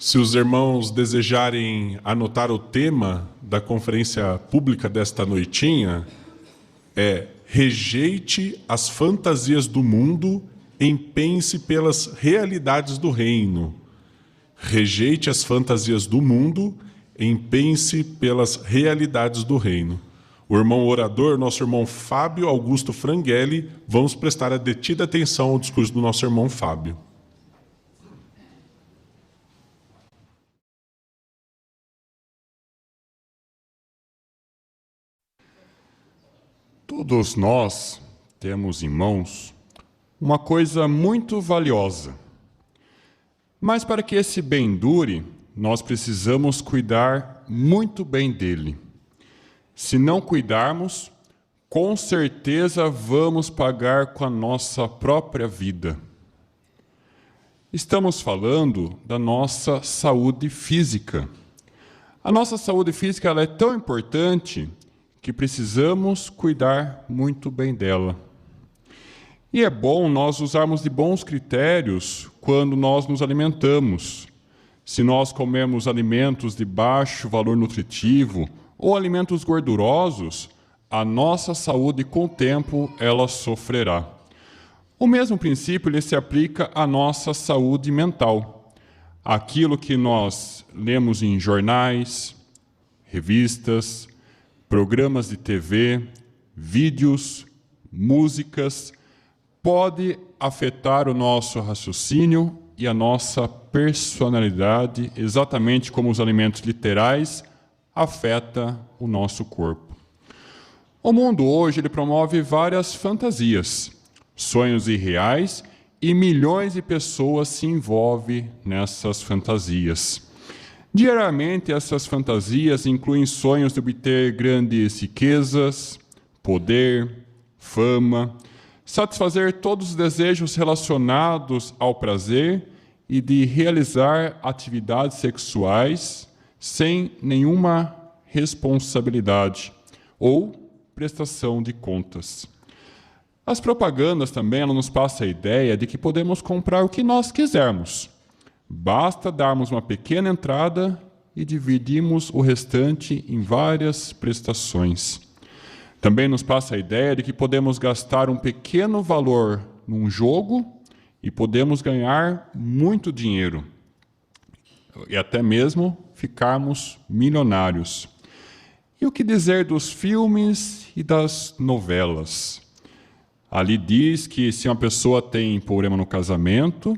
Se os irmãos desejarem anotar o tema da conferência pública desta noitinha, é rejeite as fantasias do mundo, empenhe-se pelas realidades do reino. Rejeite as fantasias do mundo, empenhe-se pelas realidades do reino. O irmão orador, nosso irmão Fábio Augusto Franghelli, vamos prestar a detida atenção ao discurso do nosso irmão Fábio. Todos nós temos em mãos uma coisa muito valiosa. Mas para que esse bem dure, nós precisamos cuidar muito bem dele. Se não cuidarmos, com certeza vamos pagar com a nossa própria vida. Estamos falando da nossa saúde física. A nossa saúde física ela é tão importante que precisamos cuidar muito bem dela. E é bom nós usarmos de bons critérios quando nós nos alimentamos. Se nós comemos alimentos de baixo valor nutritivo ou alimentos gordurosos, a nossa saúde, com o tempo, ela sofrerá. O mesmo princípio ele se aplica à nossa saúde mental. Aquilo que nós lemos em jornais, revistas, programas de TV, vídeos, músicas, pode afetar o nosso raciocínio e a nossa personalidade, exatamente como os alimentos literais afetam o nosso corpo. O mundo hoje ele promove várias fantasias, sonhos irreais, e milhões de pessoas se envolvem nessas fantasias. Diariamente, essas fantasias incluem sonhos de obter grandes riquezas, poder, fama, satisfazer todos os desejos relacionados ao prazer e de realizar atividades sexuais sem nenhuma responsabilidade ou prestação de contas. As propagandas também elas nos passam a ideia de que podemos comprar o que nós quisermos. Basta darmos uma pequena entrada e dividimos o restante em várias prestações. Também nos passa a ideia de que podemos gastar um pequeno valor num jogo e podemos ganhar muito dinheiro. E até mesmo ficarmos milionários. E o que dizer dos filmes e das novelas? Ali diz que se uma pessoa tem problema no casamento,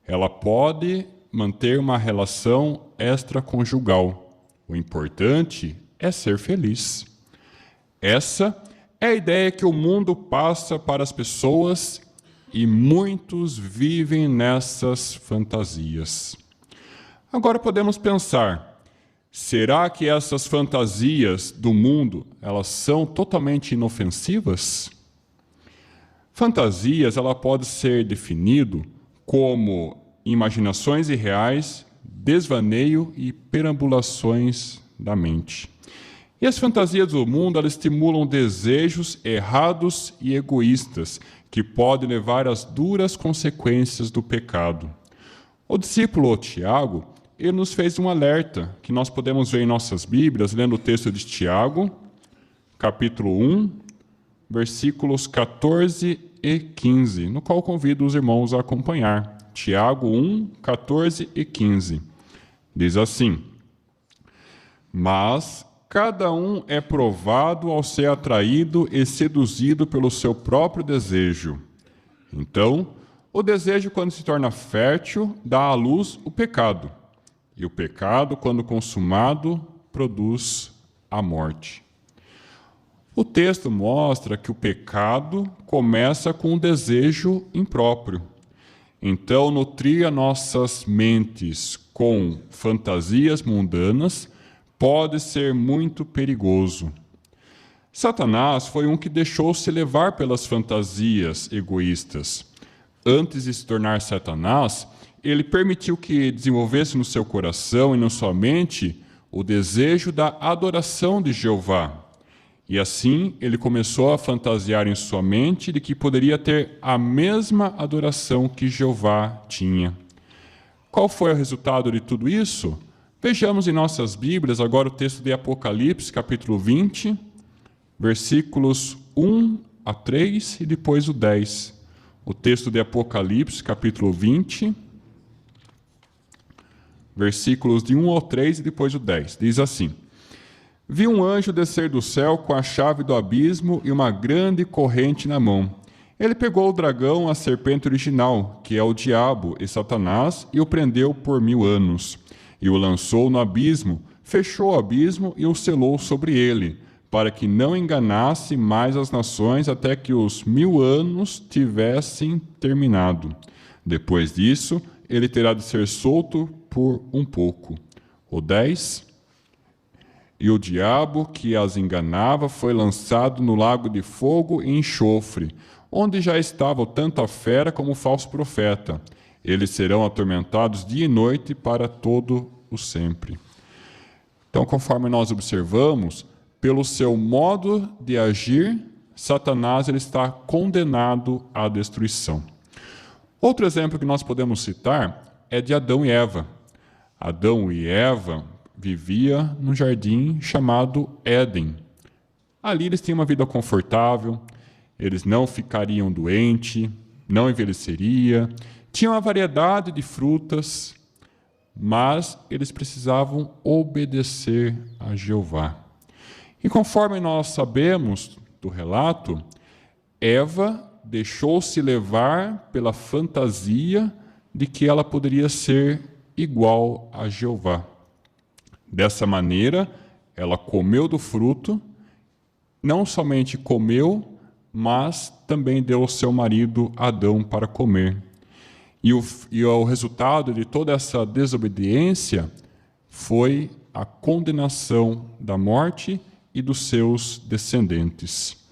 ela pode manter uma relação extraconjugal. O importante é ser feliz. Essa é a ideia que o mundo passa para as pessoas e muitos vivem nessas fantasias. Agora podemos pensar, será que essas fantasias do mundo elas são totalmente inofensivas? Fantasias ela pode ser definido como imaginações irreais, desvaneio e perambulações da mente. E as fantasias do mundo elas estimulam desejos errados e egoístas, que podem levar às duras consequências do pecado. O discípulo Tiago, ele nos fez um alerta, que nós podemos ver em nossas Bíblias, lendo o texto de Tiago, capítulo 1, versículos 14 e 15, no qual convido os irmãos a acompanhar. Tiago 1, 14 e 15. Diz assim: Mas cada um é provado ao ser atraído e seduzido pelo seu próprio desejo. Então, o desejo, quando se torna fértil, dá à luz o pecado. E o pecado, quando consumado, produz a morte. O texto mostra que o pecado começa com um desejo impróprio. Então, nutrir nossas mentes com fantasias mundanas pode ser muito perigoso. Satanás foi um que deixou-se levar pelas fantasias egoístas. Antes de se tornar Satanás, ele permitiu que desenvolvesse no seu coração e na sua mente o desejo da adoração de Jeová. E assim ele começou a fantasiar em sua mente de que poderia ter a mesma adoração que Jeová tinha. Qual foi o resultado de tudo isso? Vejamos em nossas Bíblias agora o texto de Apocalipse, capítulo 20, versículos 1 a 3 e depois o 10. O texto de Apocalipse, capítulo 20, versículos de 1 ao 3 e depois o 10. Diz assim: Vi um anjo descer do céu com a chave do abismo e uma grande corrente na mão. Ele pegou o dragão, a serpente original, que é o diabo e Satanás, e o prendeu por 1000 anos. E o lançou no abismo, fechou o abismo e o selou sobre ele, para que não enganasse mais as nações até que os 1000 anos tivessem terminado. Depois disso, ele terá de ser solto por um pouco. O 10. E o diabo que as enganava foi lançado no lago de fogo e enxofre, onde já estavam tanto a fera como o falso profeta. Eles serão atormentados dia e noite para todo o sempre. Então, conforme nós observamos, pelo seu modo de agir, Satanás ele está condenado à destruição. Outro exemplo que nós podemos citar é de Adão e Eva. Adão e Eva viviam num jardim chamado Éden. Ali eles tinham uma vida confortável, eles não ficariam doentes, não envelheceria, tinham uma variedade de frutas, mas eles precisavam obedecer a Jeová. E conforme nós sabemos do relato, Eva deixou-se levar pela fantasia de que ela poderia ser igual a Jeová. Dessa maneira, ela comeu do fruto, não somente comeu, mas também deu ao seu marido Adão para comer. E o resultado de toda essa desobediência foi a condenação da morte e dos seus descendentes.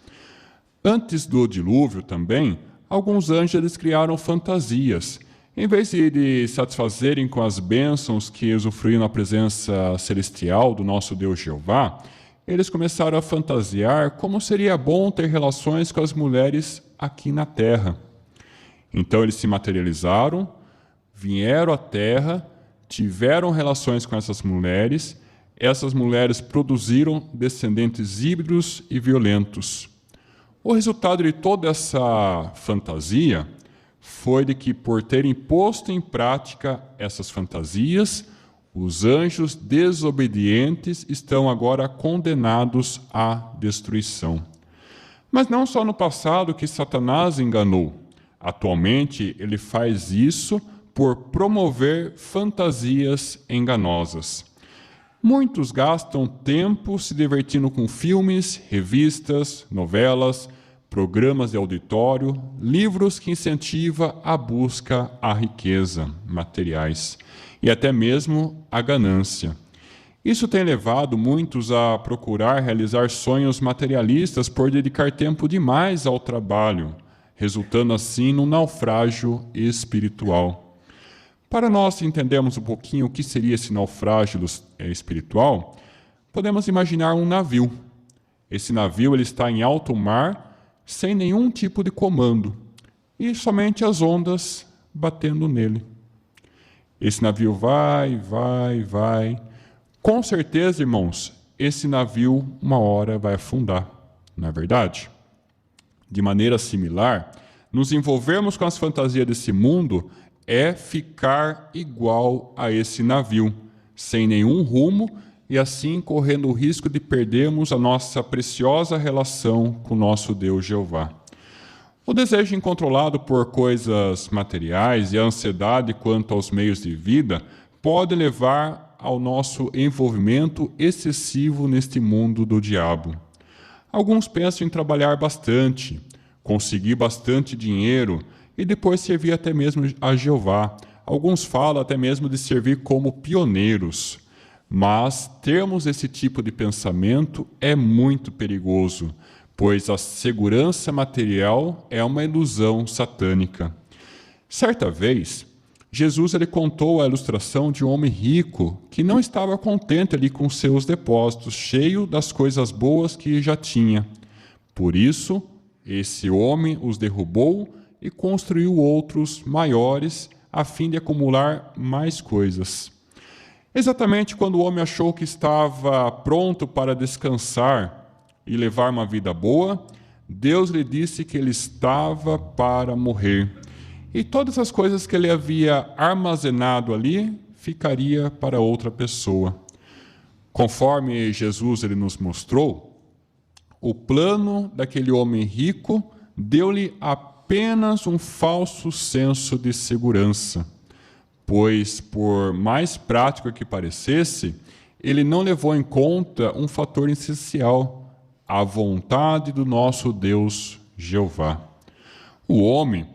Antes do dilúvio também, alguns anjos eles criaram fantasias. Em vez de satisfazerem com as bênçãos que usufruíam na presença celestial do nosso Deus Jeová, eles começaram a fantasiar como seria bom ter relações com as mulheres aqui na terra. Então eles se materializaram, vieram à terra, tiveram relações com essas mulheres produziram descendentes híbridos e violentos. O resultado de toda essa fantasia foi de que, por terem posto em prática essas fantasias, os anjos desobedientes estão agora condenados à destruição. Mas não só no passado que Satanás enganou. Atualmente, ele faz isso por promover fantasias enganosas. Muitos gastam tempo se divertindo com filmes, revistas, novelas, programas de auditório, livros que incentivam a busca à riqueza, materiais, e até mesmo a ganância. Isso tem levado muitos a procurar realizar sonhos materialistas por dedicar tempo demais ao trabalho, resultando assim num naufrágio espiritual. Para nós entendermos um pouquinho o que seria esse naufrágio espiritual, podemos imaginar um navio. Esse navio ele está em alto mar, sem nenhum tipo de comando, e somente as ondas batendo nele. Esse navio vai. Com certeza, irmãos, esse navio uma hora vai afundar, não é verdade? De maneira similar, nos envolvermos com as fantasias desse mundo é ficar igual a esse navio, sem nenhum rumo e assim correndo o risco de perdermos a nossa preciosa relação com o nosso Deus Jeová. O desejo incontrolado por coisas materiais e a ansiedade quanto aos meios de vida pode levar ao nosso envolvimento excessivo neste mundo do diabo. Alguns pensam em trabalhar bastante, conseguir bastante dinheiro e depois servir até mesmo a Jeová. Alguns falam até mesmo de servir como pioneiros. Mas termos esse tipo de pensamento é muito perigoso, pois a segurança material é uma ilusão satânica. Certa vez, Jesus ele contou a ilustração de um homem rico que não estava contente ali com seus depósitos, cheio das coisas boas que já tinha. Por isso, esse homem os derrubou e construiu outros maiores, a fim de acumular mais coisas. Exatamente quando o homem achou que estava pronto para descansar e levar uma vida boa, Deus lhe disse que ele estava para morrer. E todas as coisas que ele havia armazenado ali ficaria para outra pessoa. Conforme Jesus ele nos mostrou, o plano daquele homem rico deu-lhe apenas um falso senso de segurança, pois, por mais prático que parecesse, ele não levou em conta um fator essencial, a vontade do nosso Deus Jeová. O homem,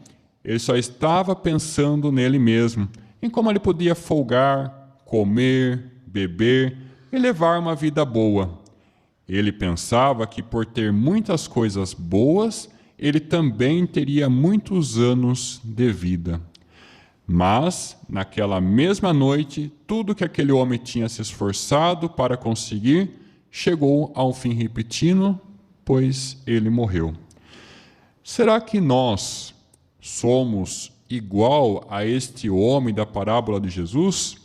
ele só estava pensando nele mesmo, em como ele podia folgar, comer, beber e levar uma vida boa. Ele pensava que por ter muitas coisas boas, ele também teria muitos anos de vida. Mas, naquela mesma noite, tudo que aquele homem tinha se esforçado para conseguir chegou a um fim repentino, pois ele morreu. Será que nós somos igual a este homem da parábola de Jesus?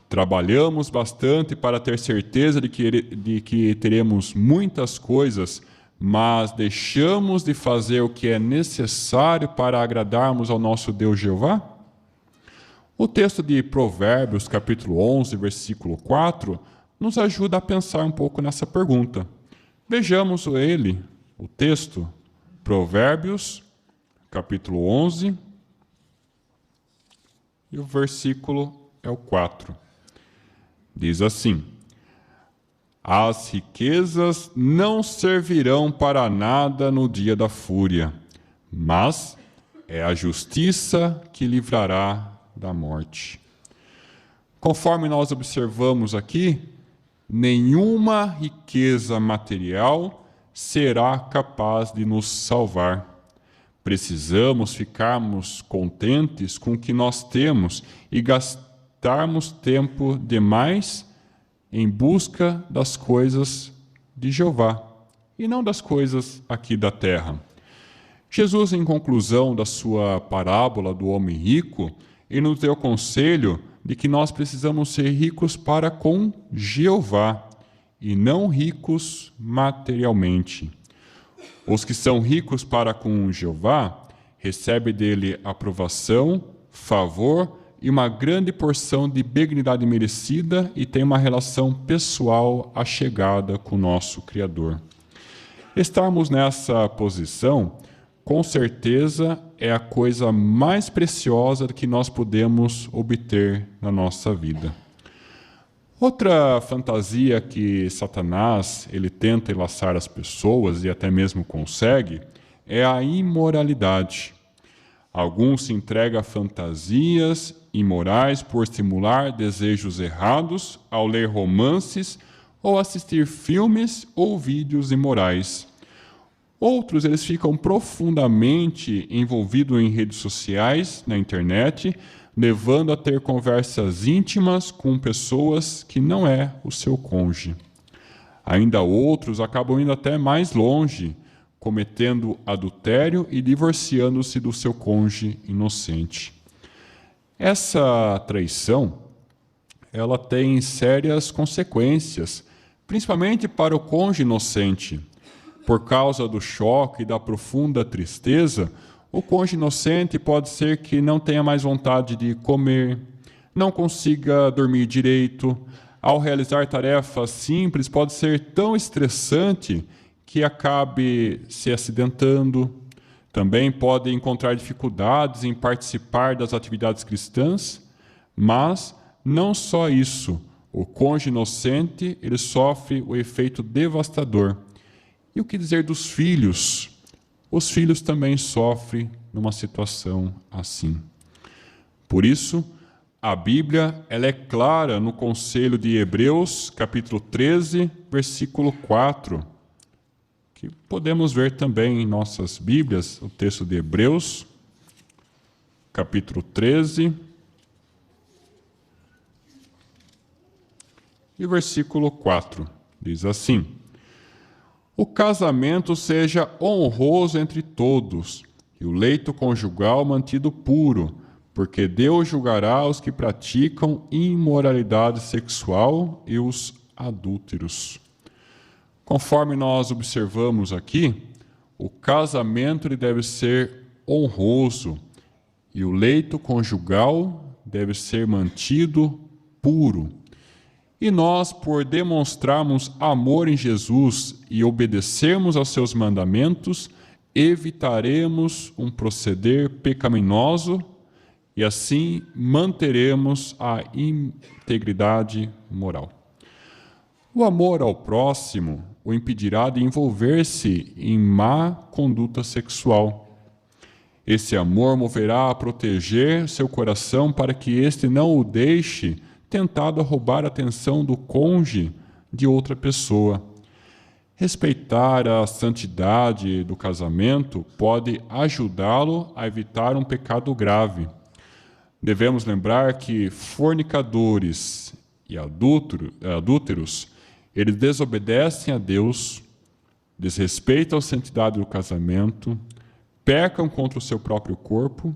Trabalhamos bastante para ter certeza de que teremos muitas coisas, mas deixamos de fazer o que é necessário para agradarmos ao nosso Deus Jeová? O texto de Provérbios, capítulo 11, versículo 4, nos ajuda a pensar um pouco nessa pergunta. Vejamos o texto, Provérbios, capítulo 11, e o versículo é o 4. Diz assim: as riquezas não servirão para nada no dia da fúria, mas é a justiça que livrará da morte. Conforme nós observamos aqui, nenhuma riqueza material será capaz de nos salvar. Precisamos ficarmos contentes com o que nós temos e gastarmos tempo demais em busca das coisas de Jeová e não das coisas aqui da terra. Jesus, em conclusão da sua parábola do homem rico, ele nos deu o conselho de que nós precisamos ser ricos para com Jeová e não ricos materialmente. Os que são ricos para com Jeová recebem dele aprovação, favor e uma grande porção de benignidade merecida e têm uma relação pessoal achegada com o nosso Criador. Estarmos nessa posição, com certeza, é a coisa mais preciosa que nós podemos obter na nossa vida. Outra fantasia que Satanás ele tenta enlaçar as pessoas e até mesmo consegue é a imoralidade. Alguns se entregam a fantasias imorais por estimular desejos errados ao ler romances ou assistir filmes ou vídeos imorais. Outros, eles ficam profundamente envolvidos em redes sociais, na internet, levando a ter conversas íntimas com pessoas que não é o seu cônjuge. Ainda outros acabam indo até mais longe, cometendo adultério e divorciando-se do seu cônjuge inocente. Essa traição, ela tem sérias consequências, principalmente para o cônjuge inocente. Por causa do choque e da profunda tristeza, o cônjuge inocente pode ser que não tenha mais vontade de comer, não consiga dormir direito. Ao realizar tarefas simples, pode ser tão estressante que acabe se acidentando. Também pode encontrar dificuldades em participar das atividades cristãs, mas não só isso. O cônjuge inocente ele sofre o efeito devastador. E o que dizer dos filhos? Os filhos também sofrem numa situação assim. Por isso, a Bíblia ela é clara no conselho de Hebreus, capítulo 13, versículo 4, que podemos ver também em nossas Bíblias, o texto de Hebreus, capítulo 13, e versículo 4, diz assim: o casamento seja honroso entre todos, e o leito conjugal mantido puro, porque Deus julgará os que praticam imoralidade sexual e os adúlteros. Conforme nós observamos aqui, o casamento ele deve ser honroso e o leito conjugal deve ser mantido puro. E nós, por demonstrarmos amor em Jesus e obedecermos aos seus mandamentos, evitaremos um proceder pecaminoso e assim manteremos a integridade moral. O amor ao próximo o impedirá de envolver-se em má conduta sexual. Esse amor moverá a proteger seu coração para que este não o deixe tentado a roubar a atenção do cônjuge de outra pessoa. Respeitar a santidade do casamento pode ajudá-lo a evitar um pecado grave. Devemos lembrar que fornicadores e adúlteros, eles desobedecem a Deus, desrespeitam a santidade do casamento, pecam contra o seu próprio corpo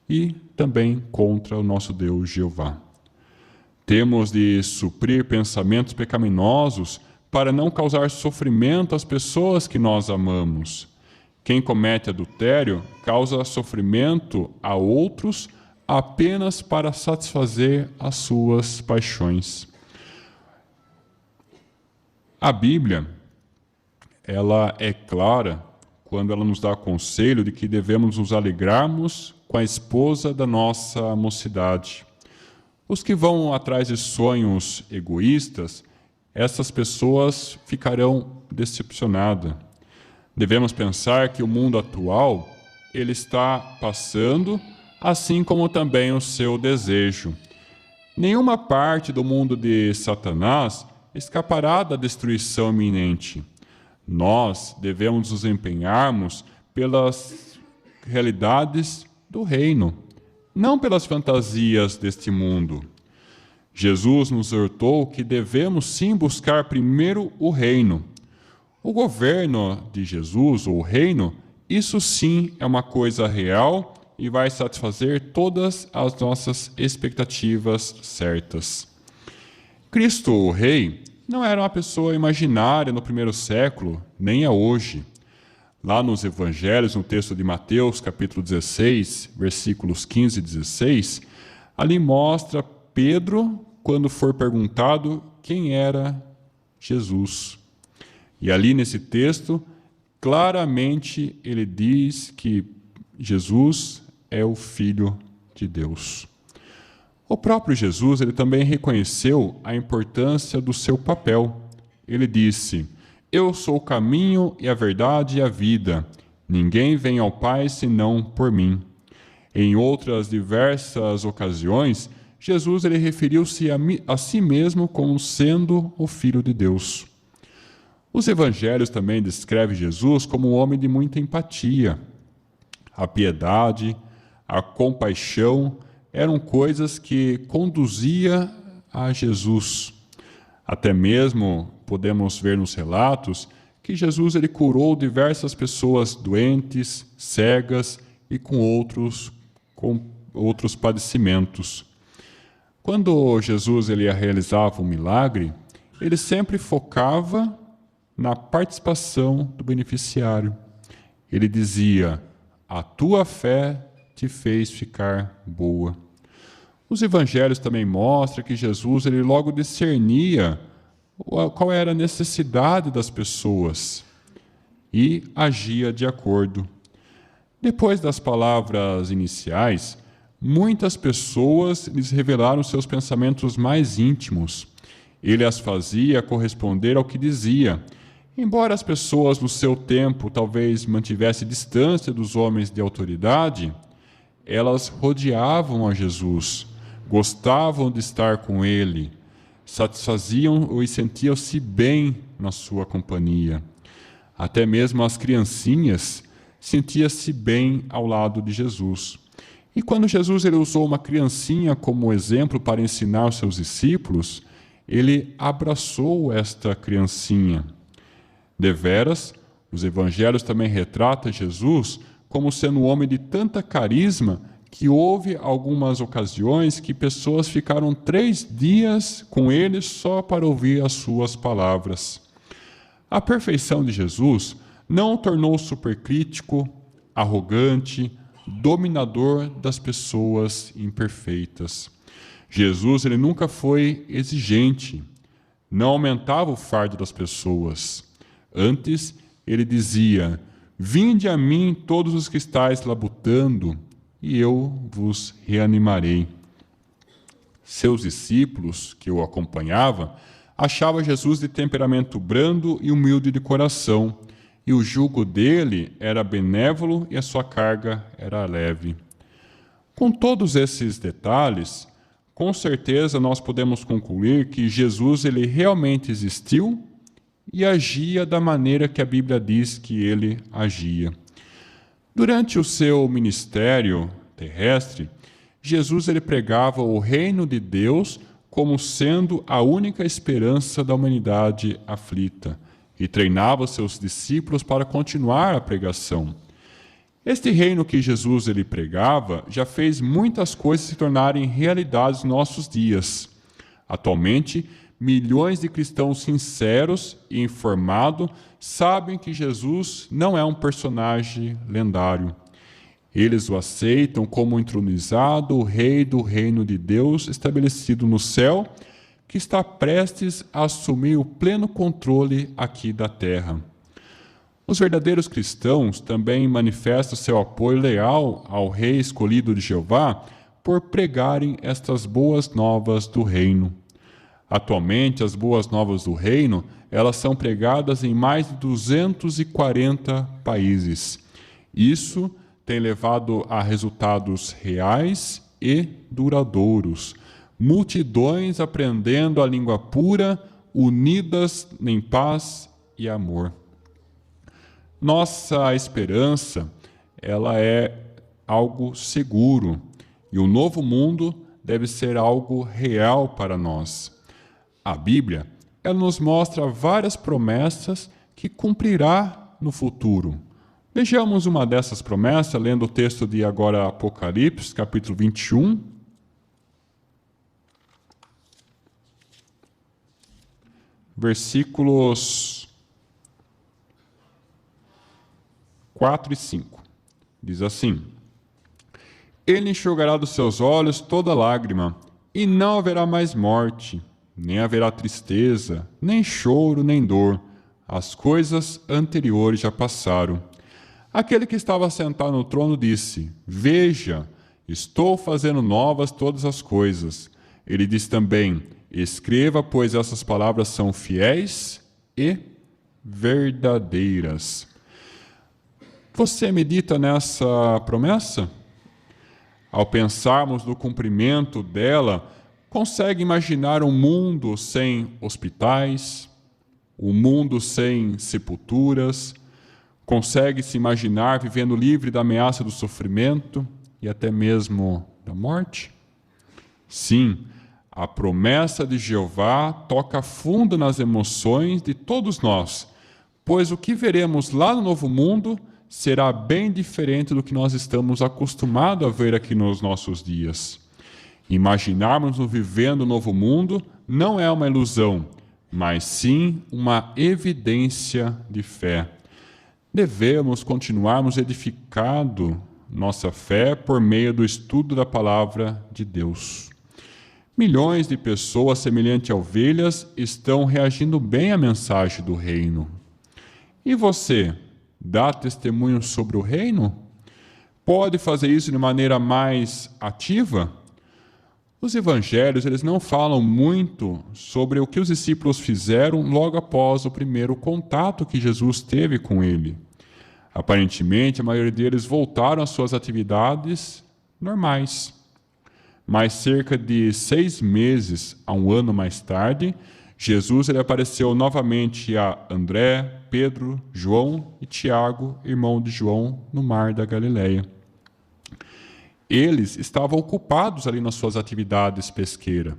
e também contra o nosso Deus Jeová. Temos de suprir pensamentos pecaminosos para não causar sofrimento às pessoas que nós amamos. Quem comete adultério causa sofrimento a outros apenas para satisfazer as suas paixões. A Bíblia, ela é clara quando ela nos dá conselho de que devemos nos alegrarmos com a esposa da nossa mocidade. Os que vão atrás de sonhos egoístas, essas pessoas ficarão decepcionadas. Devemos pensar que o mundo atual ele está passando, assim como também o seu desejo. Nenhuma parte do mundo de Satanás escapará da destruição iminente. Nós devemos nos empenharmos pelas realidades do reino, não pelas fantasias deste mundo. Jesus nos exortou que devemos sim buscar primeiro o reino. O governo de Jesus, ou o reino, isso sim é uma coisa real e vai satisfazer todas as nossas expectativas certas. Cristo, o Rei, não era uma pessoa imaginária no primeiro século, nem é hoje. Lá nos Evangelhos, no texto de Mateus, capítulo 16, versículos 15 e 16, ali mostra Pedro quando for perguntado quem era Jesus. E ali nesse texto, claramente ele diz que Jesus é o Filho de Deus. O próprio Jesus ele também reconheceu a importância do seu papel. Ele disse: Eu sou o caminho e a verdade e a vida. Ninguém vem ao Pai senão por mim. Em outras diversas ocasiões, Jesus ele referiu-se a si mesmo como sendo o Filho de Deus. Os evangelhos também descrevem Jesus como um homem de muita empatia. A piedade, a compaixão eram coisas que conduzia a Jesus. Até mesmo podemos ver nos relatos que Jesus ele curou diversas pessoas doentes, cegas e com outros padecimentos. Quando Jesus ele realizava um milagre, ele sempre focava na participação do beneficiário. Ele dizia: a tua fé te fez ficar boa. Os evangelhos também mostram que Jesus ele logo discernia qual era a necessidade das pessoas e agia de acordo. Depois das palavras iniciais, muitas pessoas lhes revelaram seus pensamentos mais íntimos. Ele as fazia corresponder ao que dizia. Embora as pessoas no seu tempo talvez mantivessem distância dos homens de autoridade, elas rodeavam a Jesus, gostavam de estar com ele, satisfaziam e sentiam-se bem na sua companhia. Até mesmo as criancinhas sentiam-se bem ao lado de Jesus. E quando Jesus ele usou uma criancinha como exemplo para ensinar os seus discípulos, ele abraçou esta criancinha. Deveras, os evangelhos também retratam Jesus como sendo um homem de tanta carisma que houve algumas ocasiões que pessoas ficaram 3 dias com ele só para ouvir as suas palavras. A perfeição de Jesus não o tornou supercrítico, arrogante, dominador das pessoas imperfeitas. Jesus ele nunca foi exigente, não aumentava o fardo das pessoas. Antes, ele dizia: "Vinde a mim todos os que estáis labutando, e eu vos reanimarei." Seus discípulos, que o acompanhavam, achavam Jesus de temperamento brando e humilde de coração, e o jugo dele era benévolo e a sua carga era leve. Com todos esses detalhes, com certeza nós podemos concluir que Jesus ele realmente existiu e agia da maneira que a Bíblia diz que ele agia. Durante o seu ministério terrestre, Jesus ele pregava o reino de Deus como sendo a única esperança da humanidade aflita e treinava seus discípulos para continuar a pregação. Este reino que Jesus ele pregava já fez muitas coisas se tornarem realidades nos nossos dias. Atualmente, milhões de cristãos sinceros e informados sabem que Jesus não é um personagem lendário. Eles o aceitam como entronizado, o rei do reino de Deus estabelecido no céu, que está prestes a assumir o pleno controle aqui da terra. Os verdadeiros cristãos também manifestam seu apoio leal ao rei escolhido de Jeová por pregarem estas boas novas do reino. Atualmente, as boas novas do reino, elas são pregadas em mais de 240 países. Isso tem levado a resultados reais e duradouros. Multidões aprendendo a língua pura, unidas em paz e amor. Nossa esperança, ela é algo seguro, e o novo mundo deve ser algo real para nós. A Bíblia, ela nos mostra várias promessas que cumprirá no futuro. Vejamos uma dessas promessas, lendo o texto de agora Apocalipse, capítulo 21. Versículos 4 e 5. Diz assim: Ele enxugará dos seus olhos toda lágrima, e não haverá mais morte, nem haverá tristeza, nem choro, nem dor. As coisas anteriores já passaram. Aquele que estava sentado no trono disse: Veja, estou fazendo novas todas as coisas. Ele disse também: Escreva, pois essas palavras são fiéis e verdadeiras. Você medita nessa promessa? Ao pensarmos no cumprimento dela, consegue imaginar um mundo sem hospitais, um mundo sem sepulturas? Consegue se imaginar vivendo livre da ameaça do sofrimento e até mesmo da morte? Sim, a promessa de Jeová toca fundo nas emoções de todos nós, pois o que veremos lá no novo mundo será bem diferente do que nós estamos acostumados a ver aqui nos nossos dias. Imaginarmos-nos vivendo o novo mundo não é uma ilusão, mas sim uma evidência de fé. Devemos continuarmos edificando nossa fé por meio do estudo da palavra de Deus. Milhões de pessoas, semelhantes a ovelhas, estão reagindo bem à mensagem do reino. E você, dá testemunho sobre o reino? Pode fazer isso de maneira mais ativa? Os evangelhos eles não falam muito sobre o que os discípulos fizeram logo após o primeiro contato que Jesus teve com ele. Aparentemente, a maioria deles voltaram às suas atividades normais. Mas cerca de 6 meses a 1 ano mais tarde, Jesus ele apareceu novamente a André, Pedro, João e Tiago, irmão de João, no mar da Galileia. Eles estavam ocupados ali nas suas atividades pesqueiras.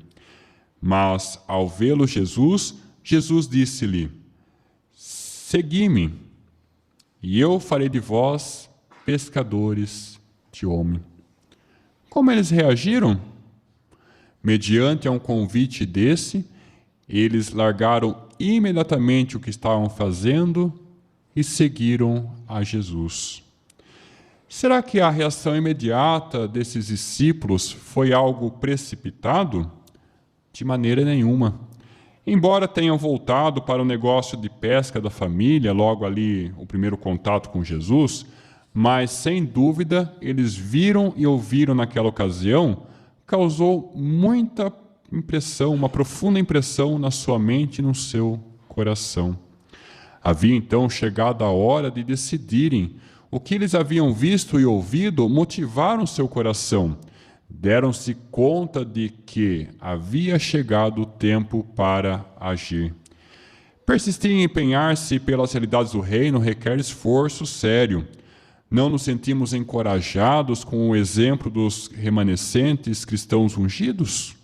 Mas, ao vê-lo Jesus disse-lhe: Segui-me, e eu farei de vós pescadores de homem. Como eles reagiram? Mediante a um convite desse, eles largaram imediatamente o que estavam fazendo e seguiram a Jesus. Será que a reação imediata desses discípulos foi algo precipitado? De maneira nenhuma. Embora tenham voltado para o negócio de pesca da família, logo ali o primeiro contato com Jesus, mas sem dúvida eles viram e ouviram naquela ocasião, causou muita impressão, uma profunda impressão na sua mente e no seu coração. Havia então chegado a hora de decidirem. O que eles haviam visto e ouvido motivaram seu coração. Deram-se conta de que havia chegado o tempo para agir. Persistir em empenhar-se pelas realidades do reino requer esforço sério. Não nos sentimos encorajados com o exemplo dos remanescentes cristãos ungidos?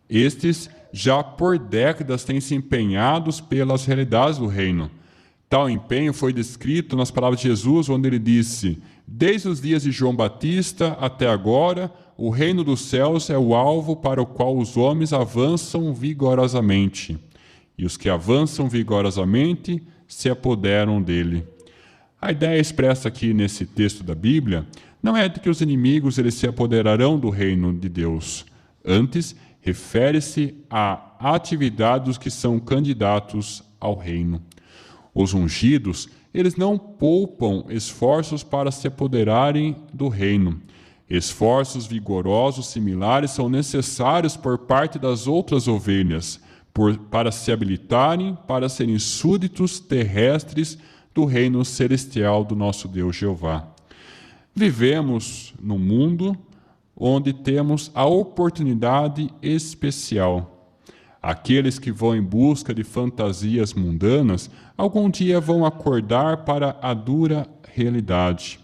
Estes já por décadas têm se empenhado pelas realidades do reino. Tal empenho foi descrito nas palavras de Jesus, onde ele disse: desde os dias de João Batista até agora, o reino dos céus é o alvo para o qual os homens avançam vigorosamente, e os que avançam vigorosamente se apoderam dele. A ideia expressa aqui nesse texto da Bíblia não é de que os inimigos eles se apoderarão do reino de Deus. Antes, refere-se à atividade dos que são candidatos ao reino. Os ungidos, eles não poupam esforços para se apoderarem do reino. Esforços vigorosos similares são necessários por parte das outras ovelhas, para se habilitarem para serem súditos terrestres do reino celestial do nosso Deus Jeová. Vivemos num mundo onde temos a oportunidade especial. Aqueles que vão em busca de fantasias mundanas, algum dia vão acordar para a dura realidade.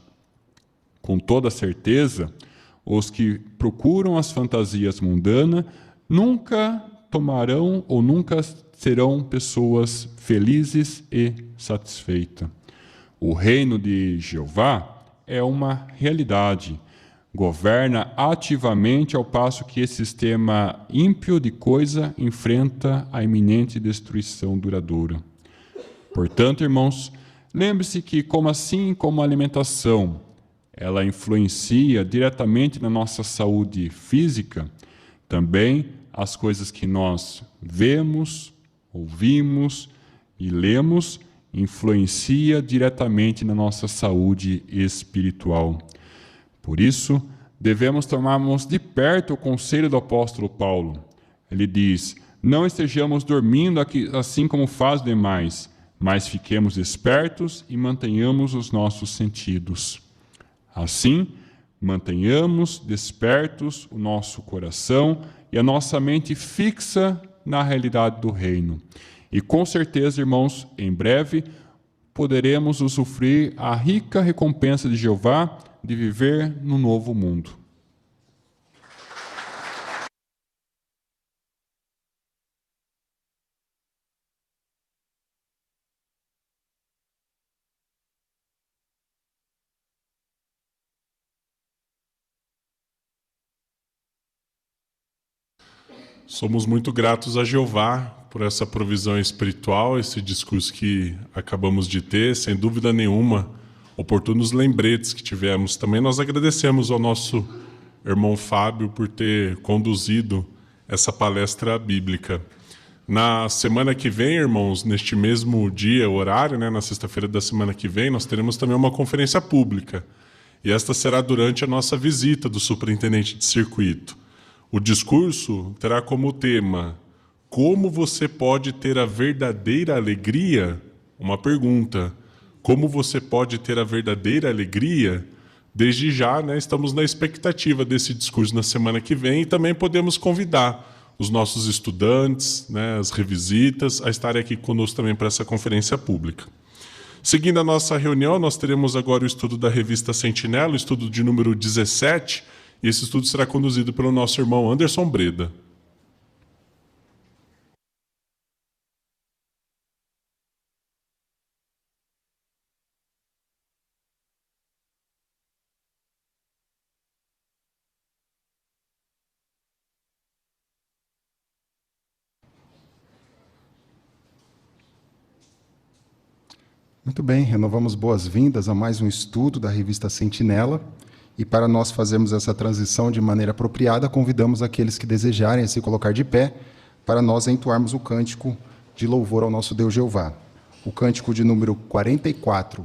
Com toda certeza, os que procuram as fantasias mundanas nunca tomarão ou nunca serão pessoas felizes e satisfeitas. O reino de Jeová é uma realidade. Governa ativamente ao passo que esse sistema ímpio de coisa enfrenta a iminente destruição duradoura. Portanto, irmãos, lembre-se que, como a alimentação, ela influencia diretamente na nossa saúde física, também as coisas que nós vemos, ouvimos e lemos influencia diretamente na nossa saúde espiritual. Por isso, devemos tomarmos de perto o conselho do apóstolo Paulo. Ele diz: não estejamos dormindo aqui, assim como faz demais, mas fiquemos espertos e mantenhamos os nossos sentidos. Assim, mantenhamos despertos o nosso coração e a nossa mente fixa na realidade do reino. E com certeza, irmãos, em breve poderemos usufruir a rica recompensa de Jeová de viver no novo mundo. Somos muito gratos a Jeová por essa provisão espiritual, esse discurso que acabamos de ter, sem dúvida nenhuma, oportunos lembretes que tivemos. Também nós agradecemos ao nosso irmão Fábio por ter conduzido essa palestra bíblica. Na semana que vem, irmãos, neste mesmo dia, horário, na sexta-feira da semana que vem, nós teremos também uma conferência pública. E esta será durante a nossa visita do superintendente de circuito. O discurso terá como tema: como você pode ter a verdadeira alegria? Uma pergunta. Como você pode ter a verdadeira alegria? Desde já, estamos na expectativa desse discurso na semana que vem e também podemos convidar os nossos estudantes, as revisitas, a estarem aqui conosco também para essa conferência pública. Seguindo a nossa reunião, nós teremos agora o estudo da revista Sentinela, o estudo de número 17, e esse estudo será conduzido pelo nosso irmão Anderson Breda. Muito bem, renovamos boas-vindas a mais um estudo da revista Sentinela. E para nós fazermos essa transição de maneira apropriada, convidamos aqueles que desejarem se colocar de pé para nós entoarmos o cântico de louvor ao nosso Deus Jeová. O cântico de número 44,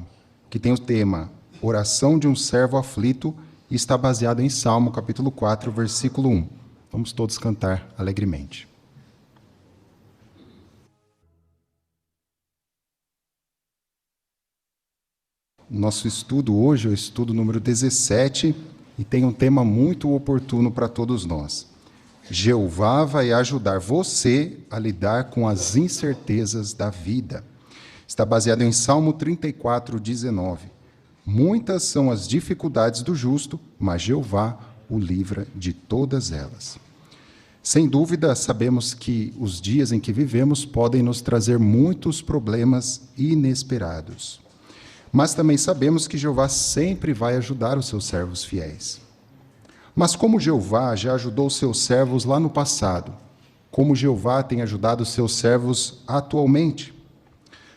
que tem o tema Oração de um Servo Aflito, e está baseado em Salmo, capítulo 4, versículo 1. Vamos todos cantar alegremente. Nosso estudo hoje é o estudo número 17 e tem um tema muito oportuno para todos nós. Jeová vai ajudar você a lidar com as incertezas da vida. Está baseado em Salmo 34, 19. Muitas são as dificuldades do justo, mas Jeová o livra de todas elas. Sem dúvida, sabemos que os dias em que vivemos podem nos trazer muitos problemas inesperados. Mas também sabemos que Jeová sempre vai ajudar os seus servos fiéis. Mas como Jeová já ajudou os seus servos lá no passado, como Jeová tem ajudado os seus servos atualmente?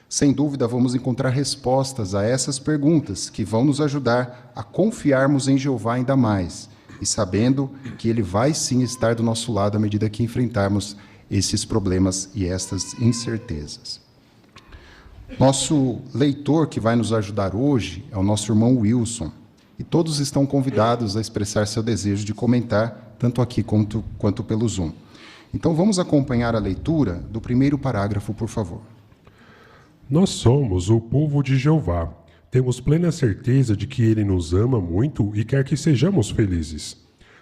Sem dúvida, vamos encontrar respostas a essas perguntas que vão nos ajudar a confiarmos em Jeová ainda mais e sabendo que Ele vai sim estar do nosso lado à medida que enfrentarmos esses problemas e estas incertezas. Nosso leitor que vai nos ajudar hoje é o nosso irmão Wilson, e todos estão convidados a expressar seu desejo de comentar, tanto aqui quanto pelo Zoom. Então vamos acompanhar a leitura do primeiro parágrafo, por favor. Nós somos o povo de Jeová. Temos plena certeza de que Ele nos ama muito e quer que sejamos felizes.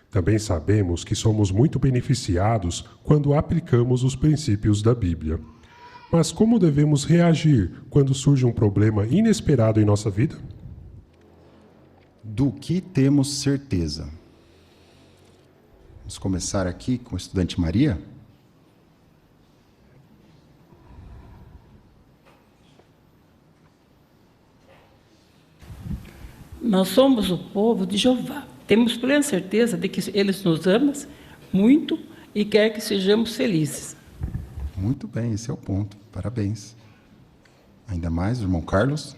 Também sabemos que somos muito beneficiados quando aplicamos os princípios da Bíblia. Mas como devemos reagir quando surge um problema inesperado em nossa vida? Do que temos certeza? Vamos começar aqui com a estudante Maria. Nós somos o povo de Jeová. Temos plena certeza de que Ele nos ama muito e quer que sejamos felizes. Muito bem, esse é o ponto. Parabéns. Ainda mais, irmão Carlos?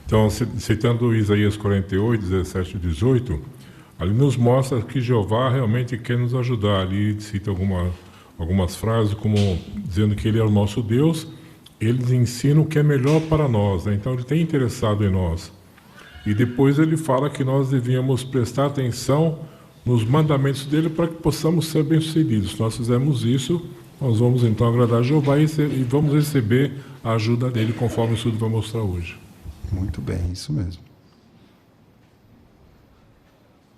Então, citando Isaías 48, 17 e 18, ali nos mostra que Jeová realmente quer nos ajudar. Ali cita algumas frases, como dizendo que Ele é o nosso Deus, Ele nos ensina o que é melhor para nós, né? Então Ele tem interessado em nós. E depois Ele fala que nós devíamos prestar atenção nos mandamentos dele para que possamos ser bem-sucedidos. Se nós fizermos isso, nós vamos então agradar Jeová e vamos receber a ajuda dele, conforme o estudo vai mostrar hoje. Muito bem, isso mesmo.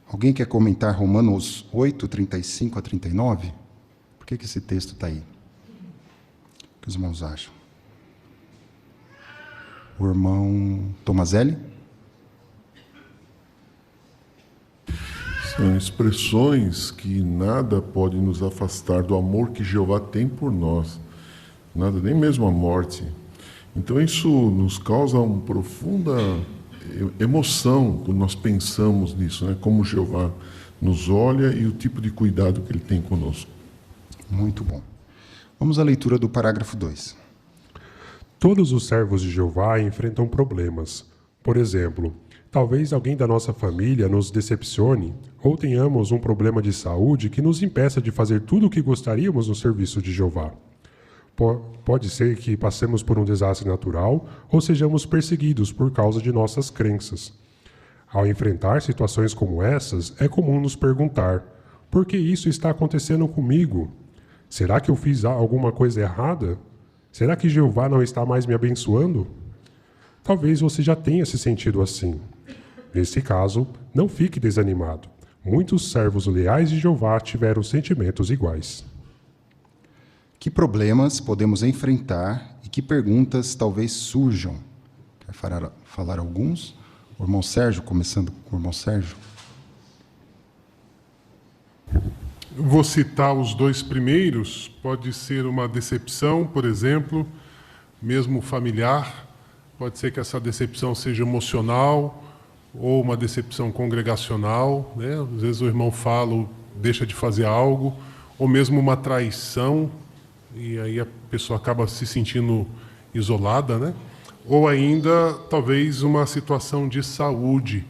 Alguém quer comentar Romanos 8, 35 a 39? Por que esse texto está aí? O que os irmãos acham? O irmão Tomazelli? São expressões que nada pode nos afastar do amor que Jeová tem por nós. Nada, nem mesmo a morte. Então isso nos causa uma profunda emoção quando nós pensamos nisso, né? Como Jeová nos olha e o tipo de cuidado que Ele tem conosco. Muito bom. Vamos à leitura do parágrafo 2. Todos os servos de Jeová enfrentam problemas. Por exemplo, talvez alguém da nossa família nos decepcione ou tenhamos um problema de saúde que nos impeça de fazer tudo o que gostaríamos no serviço de Jeová. Pode ser que passemos por um desastre natural ou sejamos perseguidos por causa de nossas crenças. Ao enfrentar situações como essas, é comum nos perguntar: por que isso está acontecendo comigo? Será que eu fiz alguma coisa errada? Será que Jeová não está mais me abençoando? Talvez você já tenha se sentido assim. Nesse caso, não fique desanimado. Muitos servos leais de Jeová tiveram sentimentos iguais. Que problemas podemos enfrentar e que perguntas talvez surjam? Quer falar alguns? O irmão Sérgio, começando com o irmão Sérgio. Vou citar os dois primeiros. Pode ser uma decepção, por exemplo, mesmo familiar. Pode ser que essa decepção seja emocional ou uma decepção congregacional, né? Às vezes o irmão fala ou deixa de fazer algo, ou mesmo uma traição e aí a pessoa acaba se sentindo isolada, né? Ou ainda, talvez, uma situação de saúde,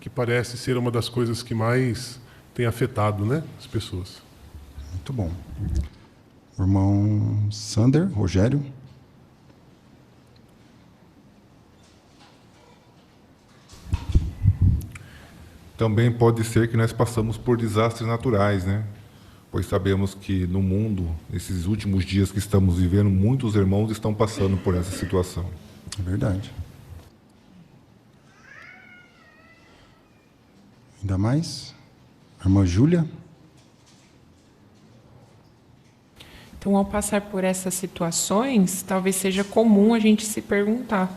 que parece ser uma das coisas que mais tem afetado, né, as pessoas. Muito bom. O irmão Sander, Rogério. Também pode ser que nós passamos por desastres naturais, né? Pois sabemos que no mundo, nesses últimos dias que estamos vivendo, muitos irmãos estão passando por essa situação. É verdade. Ainda mais? A irmã Júlia? Então, ao passar por essas situações, talvez seja comum a gente se perguntar: